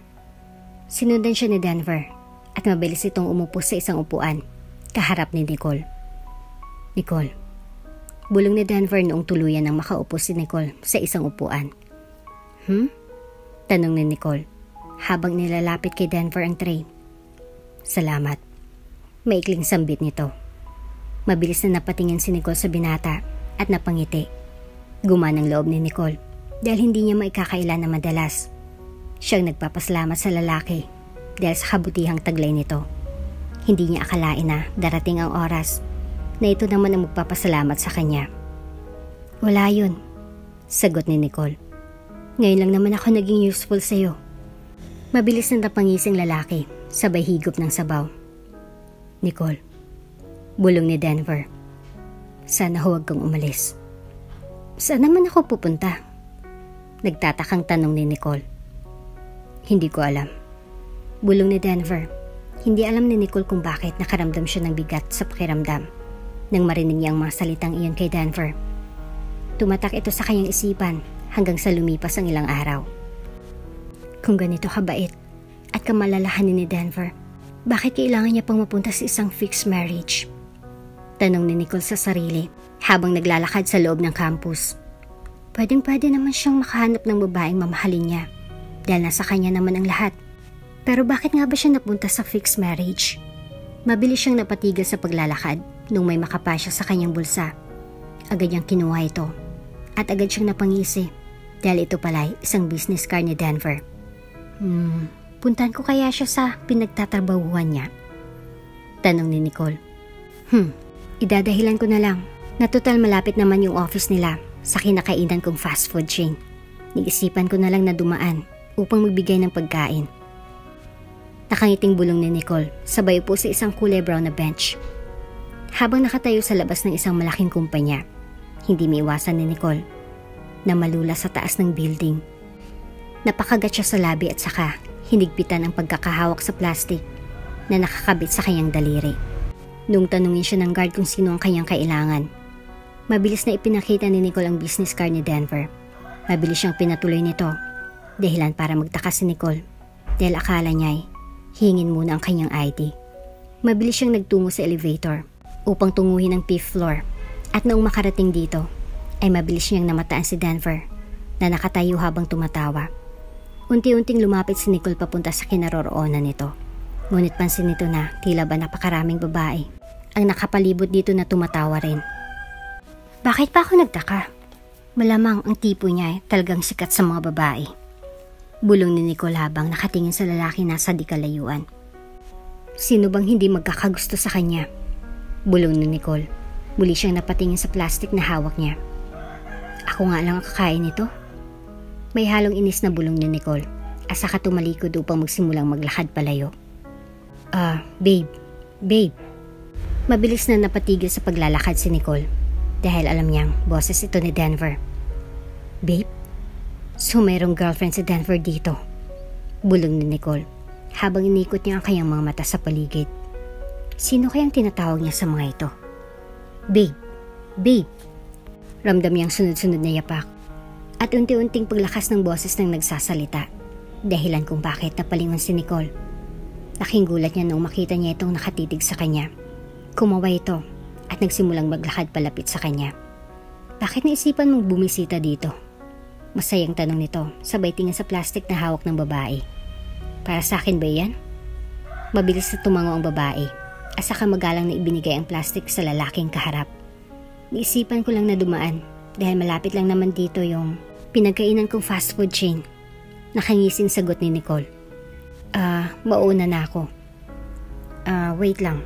Sinundan siya ni Denver at mabilis itong umupo sa isang upuan kaharap ni Nicole. "Nicole," bulong ni Denver noong tuluyan nang makaupo si Nicole sa isang upuan. Tanong ni Nicole habang nilalapit kay Denver ang tray. "Salamat." Maikling sambit nito. Mabilis na napatingin si Nicole sa binata at napangiti. Gumaan ang loob ni Nicole dahil hindi niya maikakailan na madalas siyang nagpapasalamat sa lalaki dahil sa kabutihang taglay nito. Hindi niya akalain na darating ang oras na ito naman ang magpapasalamat sa kanya. "Wala yun," sagot ni Nicole. "Ngayon lang naman ako naging useful sa'yo." Mabilis na napangising lalaki sabay higop ng sabaw. "Nicole," bulong ni Denver, "sana huwag kang umalis." "Saan naman ako pupunta?" Nagtatakang tanong ni Nicole. "Hindi ko alam," bulong ni Denver. Hindi alam ni Nicole kung bakit nakaramdam siya ng bigat sa pakiramdam nang marinig niya ang mga salitang iyon kay Denver. Tumatak ito sa kanyang isipan hanggang sa lumipas ang ilang araw. Kung ganito kabait at kamalalahanin ni Denver, bakit kailangan niya pang mapunta sa isang fixed marriage? Tanong ni Nicole sa sarili habang naglalakad sa loob ng campus. Pwedeng-pwede naman siyang makahanap ng babaeng mamahalin niya dahil nasa kanya naman ang lahat. Pero bakit nga ba siya napunta sa fixed marriage? Mabilis siyang napatigil sa paglalakad nung may makapasya sa kanyang bulsa. Agad niyang kinuha ito at agad siyang napangisi dahil ito pala ay isang business card ni Denver Puntahan ko kaya siya sa pinagtatrabahuhan niya? Tanong ni Nicole. Idadahilan ko na lang. Natutal malapit naman yung office nila sa kinakainan kong fast food chain. Nag-isipan ko na lang na dumaan upang magbigay ng pagkain. Nakangiting bulong ni Nicole, sabay po sa isang kulay brown na bench. Habang nakatayo sa labas ng isang malaking kumpanya, hindi maiwasan ni Nicole na malula sa taas ng building. Napakagat siya sa labi at saka hinigpitan ang pagkakahawak sa plastic na nakakabit sa kanyang daliri. Nung tanungin siya ng guard kung sino ang kanyang kailangan, mabilis na ipinakita ni Nicole ang business card ni Denver. Mabilis siyang pinatuloy nito, dahilan para magtaka si Nicole dahil akala niya ay hingin muna ang kanyang ID. Mabilis siyang nagtungo sa elevator upang tunguhin ang 5th floor at noong makarating dito ay mabilis niyang namataan si Denver na nakatayo habang tumatawa. Unti-unting lumapit si Nicole papunta sa kinaroroonan nito. Ngunit pansin nito na tila ba napakaraming babae ang nakapalibot dito na tumatawa rin. Bakit pa ako nagtaka? Malamang ang tipo niya ay talagang sikat sa mga babae. Bulong ni Nicole habang nakatingin sa lalaki nasa di kalayuan. Sino bang hindi magkakagusto sa kanya? Bulong ni Nicole. Muli siyang napatingin sa plastic na hawak niya. Ako nga lang ang kakain nito? May halong inis na bulong ni Nicole at saka tumalikod upang magsimulang maglakad palayo. Babe. Mabilis na napatigil sa paglalakad si Nicole dahil alam niyang boses ito ni Denver. Babe? So mayroong girlfriend si Denver dito? Bulong ni Nicole habang inikot niya ang kanyang mga mata sa paligid. Sino kayang tinatawag niya sa mga ito? Babe. Ramdam niyang sunod-sunod na yapak at unti-unting paglakas ng boses ng nagsasalita, dahilan kung bakit napalingon si Nicole. Laking gulat niya nung makita niya itong nakatitig sa kanya. Kumaway ito at nagsimulang maglakad palapit sa kanya. Bakit naisipan mong bumisita dito? Masayang tanong nito, sabay tingin sa plastic na hawak ng babae. Para sa akin ba yan? Mabilis na tumango ang babae at saka magalang na ibinigay ang plastic sa lalaking kaharap. Naisipan ko lang na dumaan dahil malapit lang naman dito yung pinagkainan kong fast food chain. Nakangising sagot ni Nicole. Mauna na ako. Wait lang.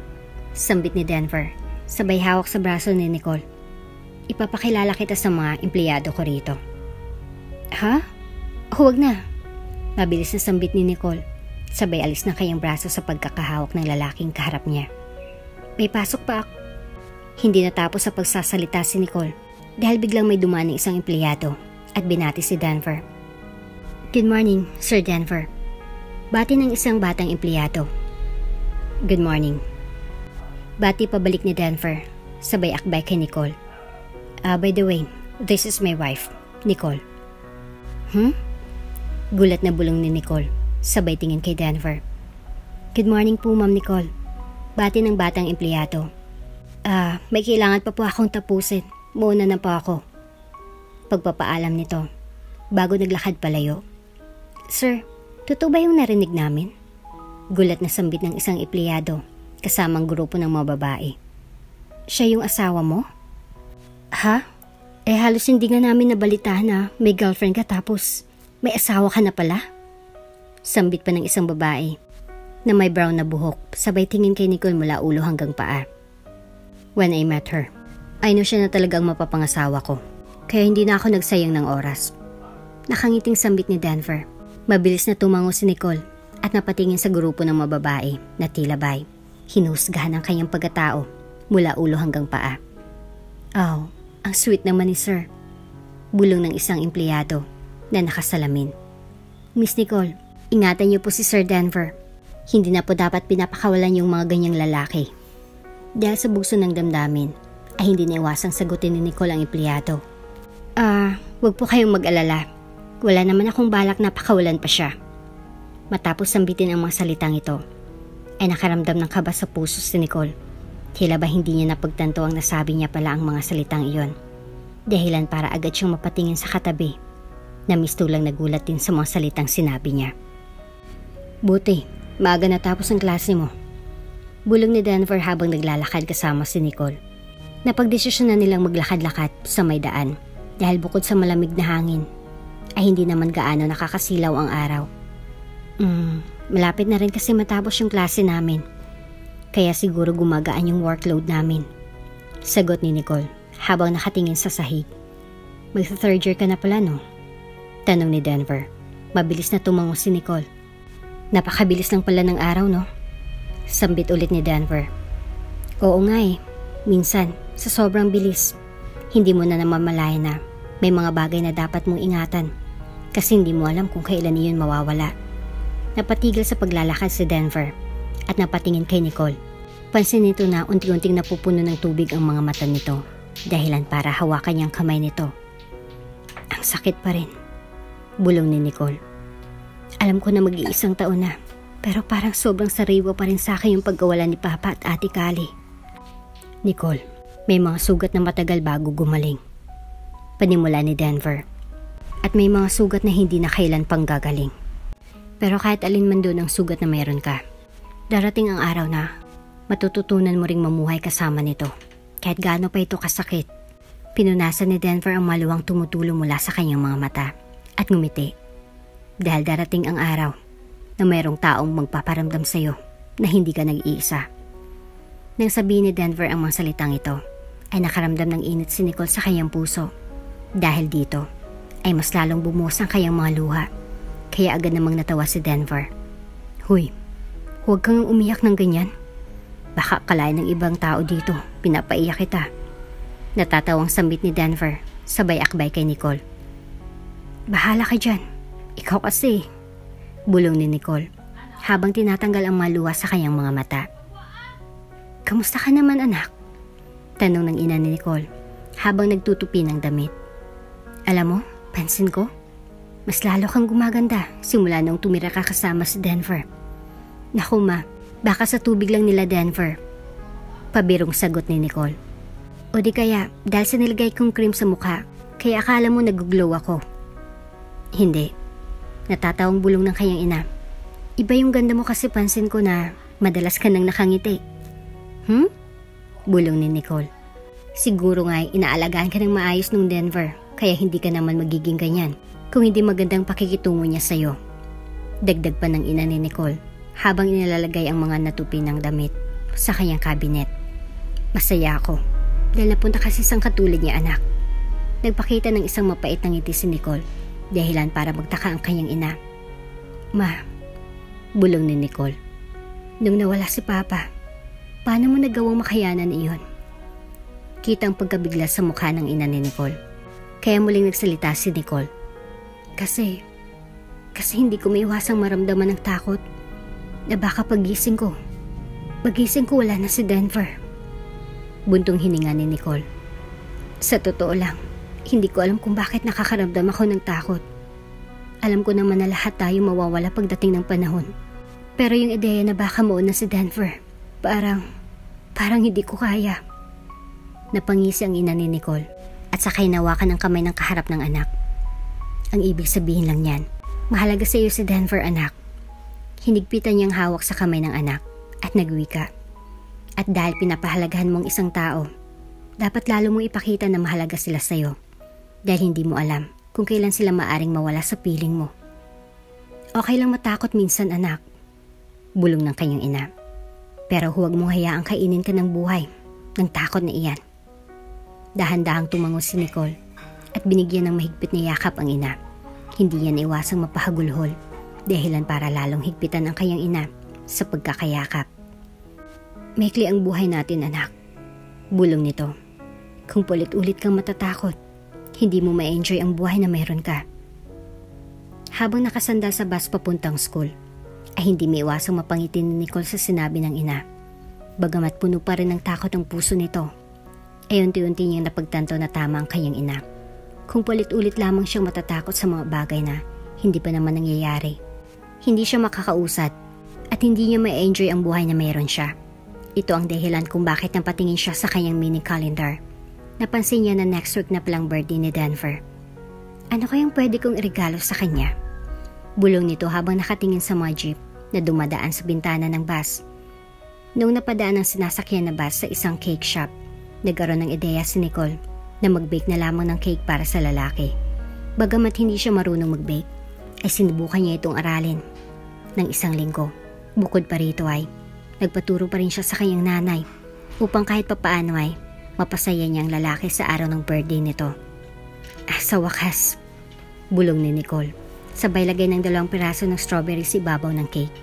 Sambit ni Denver, sabay hawak sa braso ni Nicole. Ipapakilala kita sa mga empleyado ko rito. Ha? Huwag na. Mabilis na sambit ni Nicole, sabay alis ng kanyang braso sa pagkakahawak ng lalaking kaharap niya. May pasok pa ako. Hindi natapos sa pagsasalita si Nicole dahil biglang may dumaan ng isang empleyado at binati si Denver. Good morning, Sir Denver. Bati ng isang batang empleyado. Good morning. Bati pabalik ni Denver, sabay akbay kay Nicole. By the way, this is my wife, Nicole. Gulat na bulong ni Nicole, sabay tingin kay Denver. Good morning po, Ma'am Nicole. Bati ng batang empleyado. May kailangan pa po akong tapusin. Muna na po ako. Pagpapaalam nito, bago naglakad palayo. Sir, totoo ba yung narinig namin? Gulat na sambit ng isang empleyado kasamang grupo ng mga babae. Siya yung asawa mo? Ha? Halos hindi nga namin nabalita na may girlfriend ka tapos may asawa ka na pala? Sambit pa ng isang babae na may brown na buhok, sabay tingin kay Nicole mula ulo hanggang paa. When I met her, I know siya na talagang mapapangasawa ko, kaya hindi na ako nagsayang ng oras. Nakangiting sambit ni Denver. Mabilis na tumango si Nicole at napatingin sa grupo ng mga babae na tila ba'y hinusgahan ang kanyang pagkatao mula ulo hanggang paa. Oh, ang sweet naman ni Sir. Bulong ng isang empleyado na nakasalamin. Miss Nicole, ingatan niyo po si Sir Denver. Hindi na po dapat pinapakawalan yung mga ganyang lalaki. Dahil sa bugso ng damdamin, ay hindi naiwasang sagutin ni Nicole ang empleyado. Wag po kayong mag-alala. Wala naman akong balak na pakawalan pa siya. Matapos sambitin ang mga salitang ito, ay nakaramdam ng kaba sa puso si Nicole. Tila ba hindi niya napagtanto ang nasabi niya pala ang mga salitang iyon. Dahilan para agad siyang mapatingin sa katabi, na mistulang nagulat din sa mga salitang sinabi niya. Buti, maaga natapos ang klase mo. Bulong ni Denver habang naglalakad kasama si Nicole. Napagdesisyon na nilang maglakad-lakad sa may daan dahil bukod sa malamig na hangin, ay hindi naman gaano nakakasilaw ang araw. Malapit na rin kasi matapos yung klase namin. Kaya siguro gumagaan yung workload namin. Sagot ni Nicole habang nakatingin sa sahig. Mag-third year ka na pala, no? Tanong ni Denver. Mabilis na tumango si Nicole. Napakabilis lang pala ng araw, no? Sambit ulit ni Denver. Oo nga eh. Minsan, sa sobrang bilis, hindi mo na namamalayan na may mga bagay na dapat mong ingatan kasi hindi mo alam kung kailan iyon mawawala. Napatigil sa paglalakad si Denver at napatingin kay Nicole. Pansin nito na unti-unting napupuno ng tubig ang mga mata nito, dahilan para hawakan niyang kamay nito. Ang sakit pa rin, bulong ni Nicole. Alam ko na mag-iisang taon na, pero parang sobrang sariwa pa rin sa akin yung pagkawalan ni Papa at Ate Kali. Nicole, may mga sugat na matagal bago gumaling. Panimula ni Denver. At may mga sugat na hindi na kailan pang gagaling. Pero kahit alin man doon ang sugat na mayroon ka, darating ang araw na matututunan mo ring mamuhay kasama nito. Kahit gaano pa ito kasakit. Pinunasan ni Denver ang maluwang tumutulo mula sa kanyang mga mata at ngumiti. Dahil darating ang araw na mayroong taong magpaparamdam sa iyo na hindi ka nag-iisa. Nang sabihin ni Denver ang mga salitang ito, ay nakaramdam ng init si Nicole sa kanyang puso. Dahil dito, ay mas lalong bumuhos ang kanyang mga luha. Kaya agad namang natawa si Denver. Huy, huwag kang umiyak ng ganyan. Baka akalain ng ibang tao dito, pinapaiyak kita. Natatawang sambit ni Denver, sabay akbay kay Nicole. Bahala ka dyan, ikaw kasi. Bulong ni Nicole, habang tinatanggal ang mga luha sa kanyang mga mata. Kamusta ka naman, anak? Tanong ng ina ni Nicole, habang nagtutupi ng damit. Alam mo, pansin ko, mas lalo kang gumaganda simula nung tumira ka kasama si Denver. Naku ma, baka sa tubig lang nila Denver. Pabirong sagot ni Nicole. O di kaya, dahil sa nilagay kong cream sa mukha, kaya akala mo nag-glow ako. Hindi. Natatawang bulong ng kanyang ina. Iba yung ganda mo kasi pansin ko na madalas ka nang nakangiti. Bulong ni Nicole. Siguro nga'y inaalagaan ka ng maayos nung Denver, kaya hindi ka naman magiging ganyan kung hindi magandang pakikitungo niya sa'yo. Dagdag pa ng ina ni Nicole habang inilalagay ang mga natupi ng damit sa kanyang kabinet. Masaya ako dahil napunta kasi isang katulad niya, anak. Nagpakita ng isang mapait na ngiti si Nicole, dahilan para magtaka ang kanyang ina. Ma, bulong ni Nicole. Nung nawala si Papa, paano mo nagawang makayanan iyon? Kita ang pagkabigla sa mukha ng ina ni Nicole. Kaya muling nagsalita si Nicole. Kasi hindi ko maiwasang maramdaman ng takot na baka magising ko wala na si Denver. Buntong hininga ni Nicole. Sa totoo lang, hindi ko alam kung bakit nakakaramdam ako ng takot. Alam ko naman na lahat tayo mawawala pagdating ng panahon. Pero yung ideya na baka mauna si Denver, parang hindi ko kaya. Napangisi ang ina ni Nicole at sakay nawakan ang kamay ng kaharap ng anak. Ang ibig sabihin lang niyan, mahalaga sa iyo si Denver, anak. Hinigpitan niyang hawak sa kamay ng anak at nagwika. At dahil pinapahalagahan mong isang tao, dapat lalo mong ipakita na mahalaga sila sa iyo. Dahil hindi mo alam kung kailan sila maaring mawala sa piling mo. Okay lang matakot minsan, anak. Bulong ng kanyang ina. Pero huwag mong hayaang kainin ka ng buhay ng takot na iyan. Dahan-dahang tumango si Nicole at binigyan ng mahigpit na yakap ang ina. Hindi niya naiwasang mapahagulhol, dahilan para lalong higpitan ang kanyang ina sa pagkakayakap. Maikli ang buhay natin, anak. Bulong nito. Kung ulit-ulit kang matatakot, hindi mo ma-enjoy ang buhay na mayroon ka. Habang nakasandal sa bus papuntang school, ay hindi may iwasang mapangitin ni Nicole sa sinabi ng ina. Bagamat puno pa rin ng takot ang puso nito, ay unti-unti niyang napagtanto na tama ang kanyang ina. Kung ulit-ulit lamang siyang matatakot sa mga bagay na hindi pa naman nangyayari, hindi siya makakausad at hindi niya ma-enjoy ang buhay na mayroon siya. Ito ang dahilan kung bakit napatingin siya sa kanyang mini calendar. Napansin niya na next week na palang birthday ni Denver. Ano kayang pwede kong iregalo sa kanya? Bulong nito habang nakatingin sa mga jeep na dumadaan sa bintana ng bus. Noong napadaan ang sinasakyan na bus sa isang cake shop, nagkaroon ng ideya si Nicole na mag-bake na lamang ng cake para sa lalaki. Bagamat hindi siya marunong mag-bake, ay sinubukan niya itong aralin. ng 1 linggo. Bukod pa rito ay nagpaturo pa rin siya sa kanyang nanay upang kahit papaano ay mapasaya niya ang lalaki sa araw ng birthday nito. Sa wakas, bulong ni Nicole. Sabay lagay ng 2 piraso ng strawberry sa ibabaw ng cake.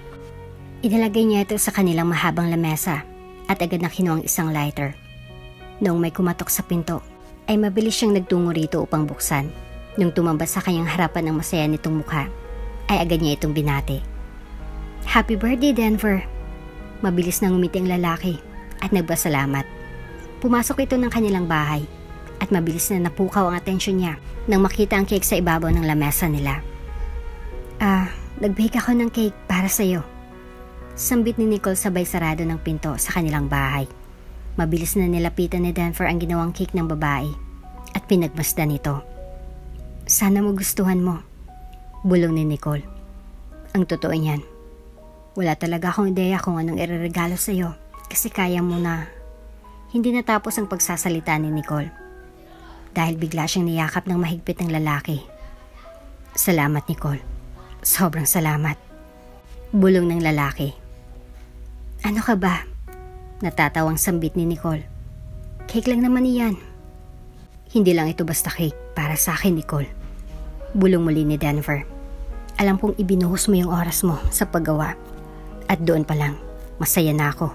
Inilagay niya ito sa kanilang mahabang lamesa at agad na kinuha ang isang lighter. Noong may kumatok sa pinto, ay mabilis siyang nagtungo rito upang buksan. Nung tumambas sa kanyang harapan ng masaya nitong mukha, ay agad niya itong binati. Happy birthday, Denver! Mabilis na ngumiti ang lalaki at nagpasalamat. Pumasok ito ng kanilang bahay at mabilis na napukaw ang atensyon niya nang makita ang cake sa ibabaw ng lamesa nila. Nag-bake ako ng cake para sa'yo. Sambit ni Nicole sabay sarado ng pinto sa kanilang bahay. Mabilis na nilapitan ni Denver ang ginawang cake ng babae at pinagmasdan ito. Sana mo gustuhan mo, bulong ni Nicole. Ang totoo niyan, wala talaga akong ideya kung anong ireregalo sa'yo kasi kaya mo na. Hindi natapos ang pagsasalita ni Nicole dahil bigla siyang niyakap ng mahigpit ng lalaki. Salamat, Nicole. Sobrang salamat, bulong ng lalaki. Ano ka ba? Natatawang sambit ni Nicole. Cake lang naman iyan. Hindi lang ito basta cake para sa akin, Nicole, bulong muli ni Denver. Alam kong ibinuhos mo yung oras mo sa paggawa at doon pa lang, masaya na ako.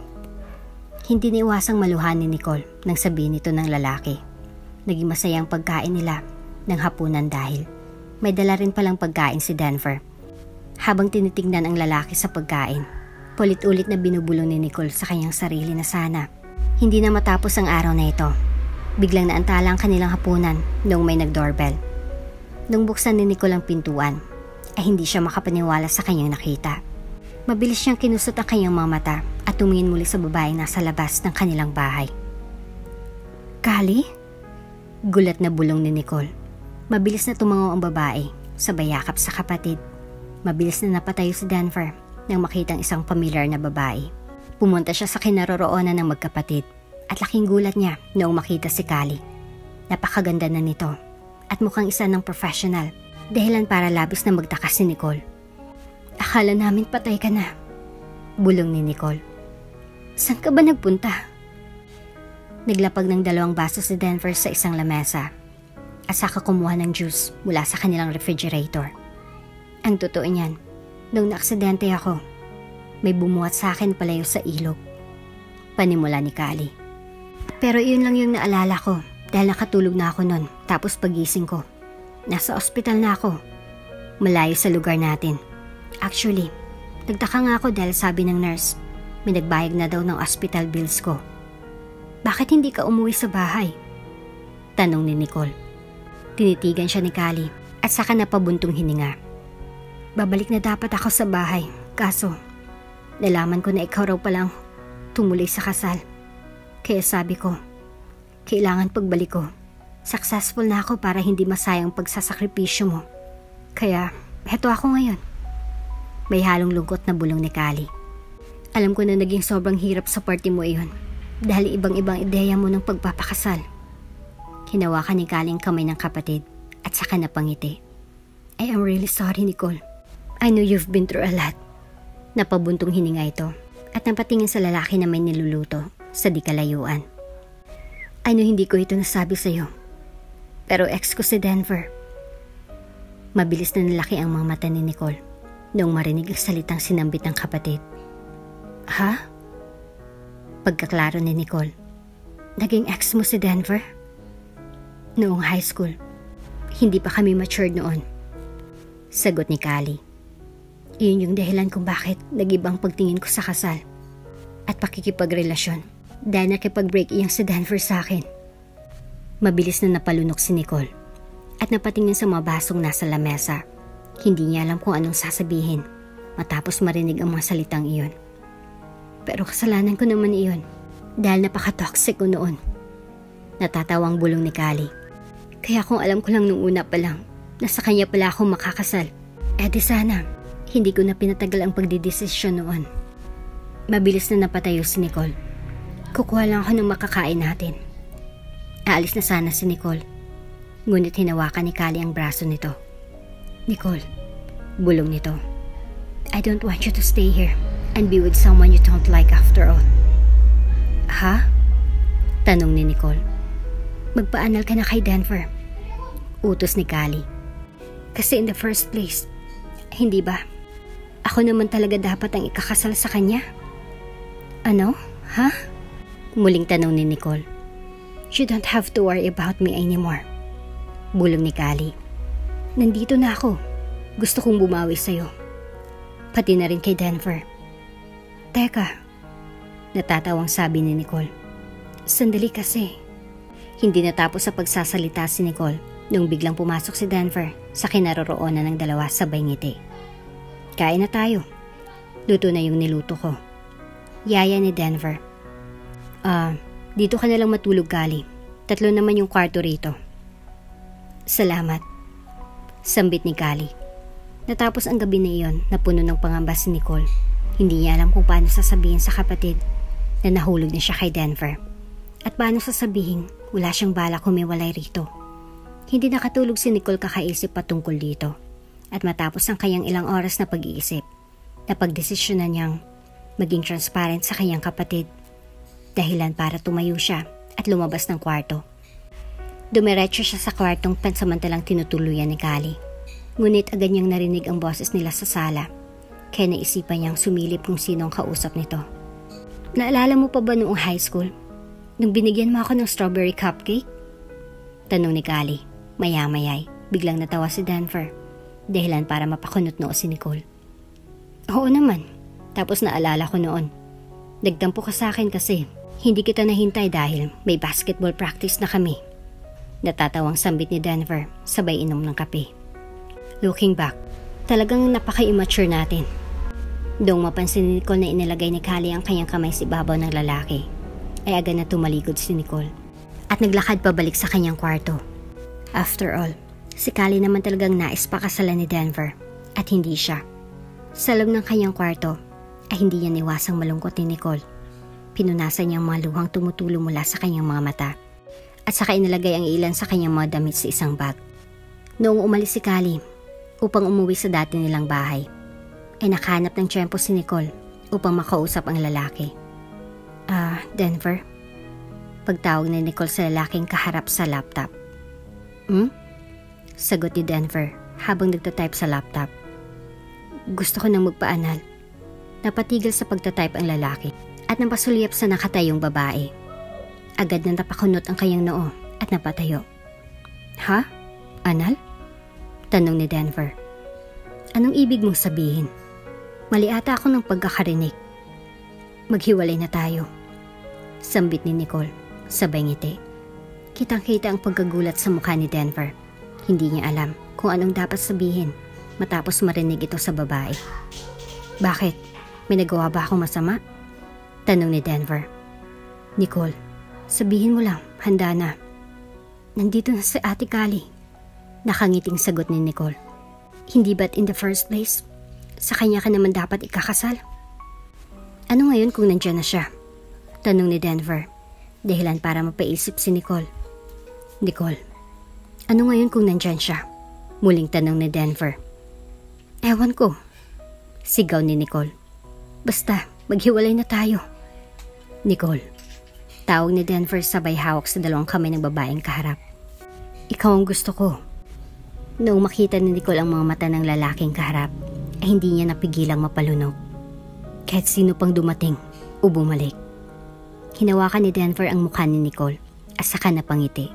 Hindi niiwasang maluhan ni Nicole nang sabihin nito ng lalaki. Naging masaya ang pagkain nila ng hapunan dahil may dala rin palang pagkain si Denver. Habang tinitingnan ang lalaki sa pagkain, paulit-ulit na binubulong ni Nicole sa kanyang sarili na sana hindi na matapos ang araw na ito. Biglang naantala ang kanilang hapunan noong may nag-doorbell. Nung buksan ni Nicole ang pintuan, ay hindi siya makapaniwala sa kanyang nakita. Mabilis siyang kinusot ang kanyang mga mata at tumingin muli sa babaeng nasa labas ng kanilang bahay. Kali? Gulat na bulong ni Nicole. Mabilis na tumango ang babae, sabay yakap sa kapatid. Mabilis na napatayo si Denver nang makitang isang pamilyar na babae. Pumunta siya sa kinaroroonan ng magkapatid at laking gulat niya noong makita si Kali. Napakaganda na nito at mukhang isa ng professional, dahilan para labis na magtaka si Nicole. Akala namin patay ka na, bulong ni Nicole. Saan ka ba nagpunta? Naglapag ng 2 baso si Denver sa isang lamesa at saka kumuha ng juice mula sa kanilang refrigerator. Ang totoo niyan, nung naaksidente ako, may bumuhat sa akin palayo sa ilog. Panimula ni Kali. Pero iyon lang yung naalala ko dahil nakatulog na ako nun tapos pagising ko. Nasa ospital na ako. Malayo sa lugar natin. Actually, nagtaka nga ako dahil sabi ng nurse, may nagbayad na daw ng hospital bills ko. Bakit hindi ka umuwi sa bahay? Tanong ni Nicole. Tinitigan siya ni Kali at saka napabuntong hininga. Babalik na dapat ako sa bahay, kaso nalaman ko na ikaw raw palang tumuloy sa kasal. Kaya sabi ko, kailangan pagbalik ko. Successful na ako para hindi masayang pagsasakripisyo mo. Kaya, heto ako ngayon. May halong lungkot na bulong ni Kali. Alam ko na naging sobrang hirap sa party mo iyon dahil ibang-ibang ideya mo ng pagpapakasal. Hinawakan ni Kali ang kamay ng kapatid at saka napangiti. I am really sorry, Nicole. I know you've been through a lot. Napabuntong hininga ito at napatingin sa lalaki na may niluluto sa di kalayuan. I know hindi ko ito nasabi sa'yo, pero ex ko si Denver. Mabilis na nalaki ang mga mata ni Nicole noong marinig ang salitang sinambit ng kapatid. Ha? Pagkaklaro ni Nicole, naging ex mo si Denver? Noong high school, hindi pa kami matured noon. Sagot ni Kali. Iyon yung dahilan kung bakit nag-ibang pagtingin ko sa kasal at pakikipagrelasyon dahil nakipag-break iyang si Denver sa akin. Mabilis na napalunok si Nicole at napatingin sa mga basong nasa lamesa. Hindi niya alam kung anong sasabihin matapos marinig ang mga salitang iyon. Pero kasalanan ko naman iyon dahil napaka-toxic ko noon. Natatawang bulong ni Kali. Kaya kung alam ko lang nung una pa lang na sa kanya pala ako makakasal, di sana hindi ko na pinatagal ang pagdidesisyon noon. Mabilis na napatayo si Nicole. Kukuha lang ako ng makakain natin. Aalis na sana si Nicole. Ngunit hinawakan ni Kali ang braso nito. Nicole, bulong nito. I don't want you to stay here and be with someone you don't like after all. Ha? Tanong ni Nicole. Magpaanal ka na kay Denver. Utos ni Callie. Kasi in the first place, hindi ba? Ako naman talaga dapat ang ikakasal sa kanya. Ano? Ha? Muling tanong ni Nicole. You don't have to worry about me anymore. Bulong ni Callie. Nandito na ako. Gusto kong bumawi sa'yo. Pati na rin kay Denver. Teka. Natatawang sabi ni Nicole. Sandali kasi. Hindi natapos sa pagsasalita si Nicole nung biglang pumasok si Denver sa kinaroroonan ng dalawa sabay ngiti. Kain na tayo. Luto na yung niluto ko. Yaya ni Denver. Dito ka na lang matulog, Callie. 3 naman yung kwarto rito. Salamat. Sambit ni Callie. Natapos ang gabi na iyon na puno ng pangamba si Nicole. Hindi niya alam kung paano sasabihin sa kapatid na nahulog na siya kay Denver. At paano sasabihin wala siyang balak humiwalay rito. Hindi nakatulog si Nicole kakaisip patungkol dito. At matapos ang kanyang ilang oras na pag-iisip, napagdesisyonan niyang maging transparent sa kanyang kapatid. Dahilan para tumayo siya at lumabas ng kwarto. Dumiretso siya sa kwartong pansamantalang tinutuluyan ni Callie. Ngunit agad niyang narinig ang boses nila sa sala. Kaya naisipan niyang sumilip kung sino ang kausap nito. Naalala mo pa ba noong high school? Nung binigyan mo ako ng strawberry cupcake? Tanong ni Callie. Maya-mayay, biglang natawa si Denver. Dahilan para mapakunot noo si Nicole. Oo naman. Tapos naalala ko noon. Nagtampo ka sa akin kasi hindi kita nahintay dahil may basketball practice na kami. Natatawang sambit ni Denver sabay inom ng kape. Looking back, talagang napaka-immature natin. Doong mapansin ni Nicole na inilagay ni Callie ang kanyang kamay sa ibabaw ng lalaki, ay agad na tumalikod si Nicole at naglakad pabalik sa kanyang kwarto. After all, si Callie naman talagang nais pakasalan ni Denver at hindi siya. Sa loob ng kanyang kwarto ay hindi niya niwasang malungkot ni Nicole. Pinunasan niya ang mga luhang tumutulo mula sa kanyang mga mata at saka inilagay ang ilan sa kanyang mga damit sa isang bag. Noong umalis si Callie upang umuwi sa dati nilang bahay, ay nakahanap ng tiyempo si Nicole upang makausap ang lalaki. Denver? Pagtawag ni Nicole sa lalaking kaharap sa laptop. Sagot ni Denver habang nagtatype sa laptop. Gusto ko nang magpaanal. Napatigil sa pagtatype ang lalaki at napasulyap sa nakatayong babae. Agad na napakunot ang kanyang noo at napatayo. Ha? Anal? Tanong ni Denver. Anong ibig mong sabihin? Mali ata ako ng pagkakarinig. Maghiwalay na tayo. Sambit ni Nicole, sabay ngiti. Kitang-kita ang pagkagulat sa mukha ni Denver. Hindi niya alam kung anong dapat sabihin matapos marinig ito sa babae. Bakit? May nagawa ba akong masama? Tanong ni Denver. Nicole, sabihin mo lang, handa na. Nandito na si Ate Callie. Nakangiting sagot ni Nicole. Hindi ba't in the first place, sa kanya ka naman dapat ikakasal? Ano ngayon kung nandiyan na siya? Tanong ni Denver. Dahilan para mapaisip si Nicole. Nicole, ano ngayon kung nandiyan siya? Muling tanong ni Denver. Ewan ko. Sigaw ni Nicole. Basta, maghiwalay na tayo. Nicole. Tawag ni Denver sabay hawak sa dalawang kamay ng babaeng kaharap. Ikaw ang gusto ko. Noong makita ni Nicole ang mga mata ng lalaking kaharap, ay hindi niya napigilang mapalunok. Kahit sino pang dumating o bumalik. Hinawakan ni Denver ang mukha ni Nicole at saka napangiti.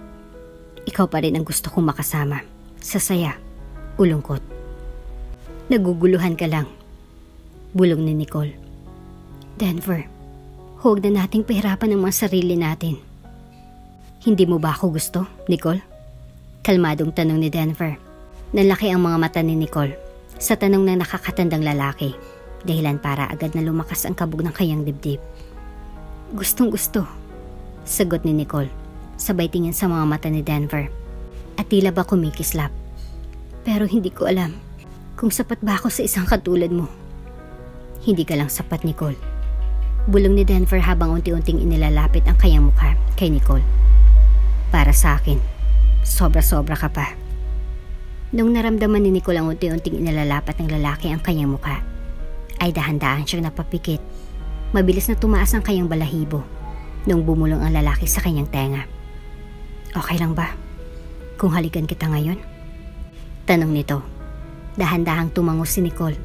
Ikaw pa rin ang gusto kong makasama. Sa saya o lungkot. Naguguluhan ka lang. Bulong ni Nicole. Denver, huwag na nating pahirapan ang mga sarili natin. Hindi mo ba ako gusto, Nicole? Kalmadong tanong ni Denver. Nalaki ang mga mata ni Nicole sa tanong ng nakakatandang lalaki, dahilan para agad na lumakas ang kabog ng kanyang dibdib. Gustong gusto, sagot ni Nicole, sabay tingin sa mga mata ni Denver, at tila ba kumikislap. Pero hindi ko alam kung sapat ba ako sa isang katulad mo. Hindi ka lang sapat, Nicole. Bulong ni Denver habang unti-unting inilalapit ang kanyang mukha kay Nicole. Para sa akin, sobra-sobra ka pa. Nung naramdaman ni Nicole ang unti-unting inilalapat ng lalaki ang kanyang mukha, ay dahan-dahan siyang napapikit. Mabilis na tumaas ang kanyang balahibo nung bumulong ang lalaki sa kanyang tenga. Okay lang ba kung halikan kita ngayon? Tanong nito. Dahan-dahang tumango si Nicole,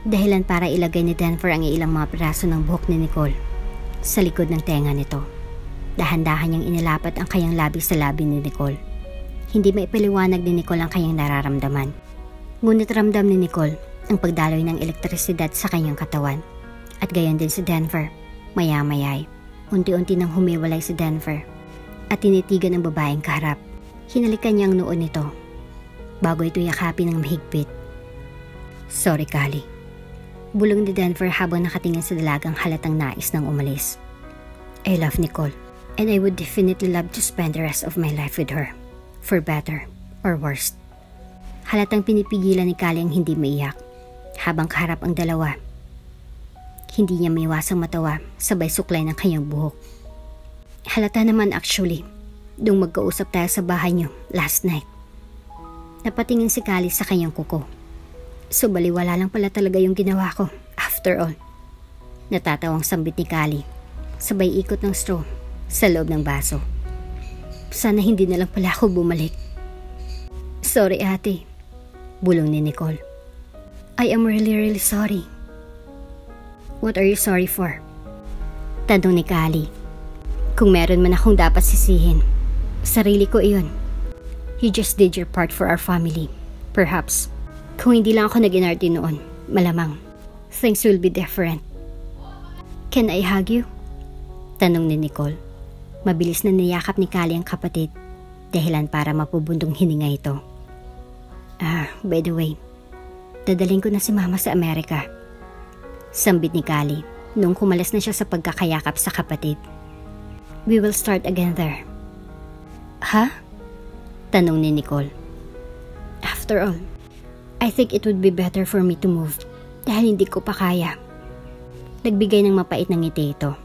dahilan para ilagay ni Denver ang ilang mga piraso ng buhok ni Nicole sa likod ng tenga nito. Dahan-dahan niyang inilapat ang kanyang labi sa labi ni Nicole. Hindi maipaliwanag ni Nicole ang kanyang nararamdaman. Ngunit ramdam ni Nicole ang pagdaloy ng elektrisidad sa kanyang katawan. At gayon din si Denver. Maya-mayay, unti-unti nang humiwalay si Denver at tinitigan ang babaeng kaharap. Hinalikan niya ang noo nito bago ito yakapin ng mahigpit. Sorry, Kali. Bulong ni Denver habang nakatingin sa dalagang halatang nais nang umalis. I love Nicole and I would definitely love to spend the rest of my life with her, for better or worse. Halatang pinipigilan ni Kali ang hindi maiyak habang kaharap ang dalawa. Hindi niya maiwasang matawa sabay suklay ng kanyang buhok. Halata naman actually, nung magkausap tayo sa bahay niyo last night. Napatingin si Kali sa kanyang kuko. So baliwala lang pala talaga yung ginawa ko, after all. Natatawang sambit ni Kali, sabay ikot ng straw sa loob ng baso. Sana hindi na lang pala ako bumalik. Sorry ate, bulong ni Nicole. I am really sorry. What are you sorry for? Tanong ni Kali. Kung meron man akong dapat sisihin, sarili ko iyon. You just did your part for our family. Perhaps, kung hindi lang ako nag-inarte noon, malamang, things will be different. Can I hug you? Tanong ni Nicole. Mabilis na niyakap ni Kali ang kapatid, dahilan para mapubundong hininga ito. By the way, dadaling ko na si Mama sa Amerika. Sambit ni Kali nung kumalas na siya sa pagkakayakap sa kapatid. We will start again there. Ha? Tanong ni Nicole. After all, I think it would be better for me to move dahil hindi ko pa kaya. Nagbigay ng mapait ng ngiti ito.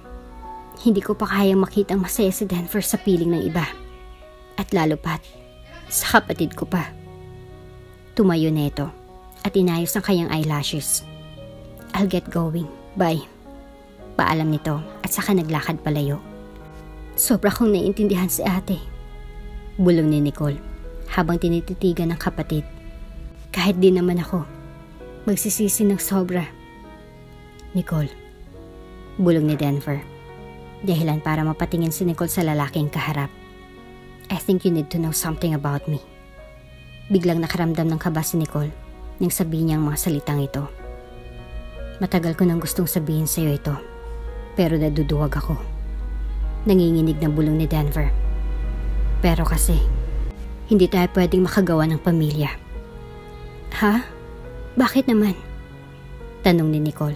Hindi ko pa kayang makitang masaya si Denver sa piling ng iba. At lalo pat, sa kapatid ko pa. Tumayo na ito at inayos ang kanyang eyelashes. I'll get going. Bye. Paalam nito at saka naglakad palayo. Sobra kong naiintindihan si ate. Bulong ni Nicole habang tinititigan ng kapatid. Kahit di naman ako magsisisi ng sobra. Nicole. Bulong ni Denver. Dahilan para mapatingin si Nicole sa lalaking kaharap. I think you need to know something about me. Biglang nakaramdam ng kaba si Nicole nang sabihin niya ang mga salitang ito. Matagal ko nang gustong sabihin sa iyo ito, pero naduduwag ako. Nanginginig na bulong ni Denver. Pero kasi, hindi tayo pwedeng makagawa ng pamilya. Ha? Bakit naman? Tanong ni Nicole.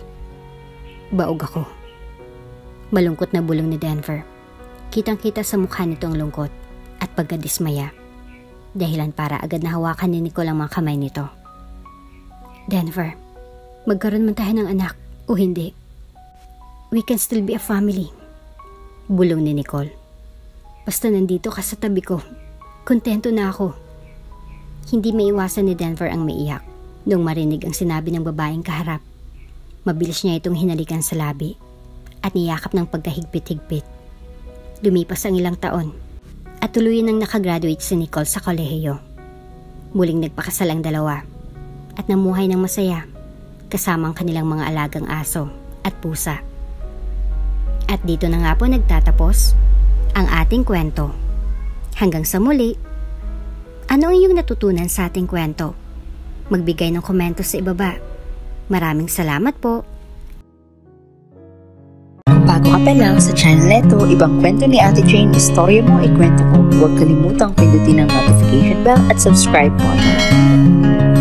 Baog ako. Malungkot na bulong ni Denver. Kitang-kita sa mukha nito ang lungkot at pagkadismaya. Dahilan para agad na hawakan ni Nicole ang mga kamay nito. Denver, magkaroon man tayo ng anak o hindi, we can still be a family. Bulong ni Nicole. Basta nandito ka sa tabi ko, kontento na ako. Hindi maiwasan ni Denver ang maiyak nung marinig ang sinabi ng babaeng kaharap. Mabilis niya itong hinalikan sa labi at niyakap ng pagkahigpit-higpit. Lumipas ang ilang taon at tuluyan nang nakagraduate si Nicole sa kolehiyo. Muling nagpakasal ang dalawa at namuhay ng masaya kasama ang kanilang mga alagang aso at pusa. At dito na nga po nagtatapos ang ating kwento. Hanggang sa muli, ano ang iyong natutunan sa ating kwento? Magbigay ng komento sa ibaba. Maraming salamat po. Kung bago ka pa lang sa channel neto, ibang kwento ni Ate Jane, istorya mo, ikwento ko. Huwag kalimutang pindutin ang notification bell at subscribe button.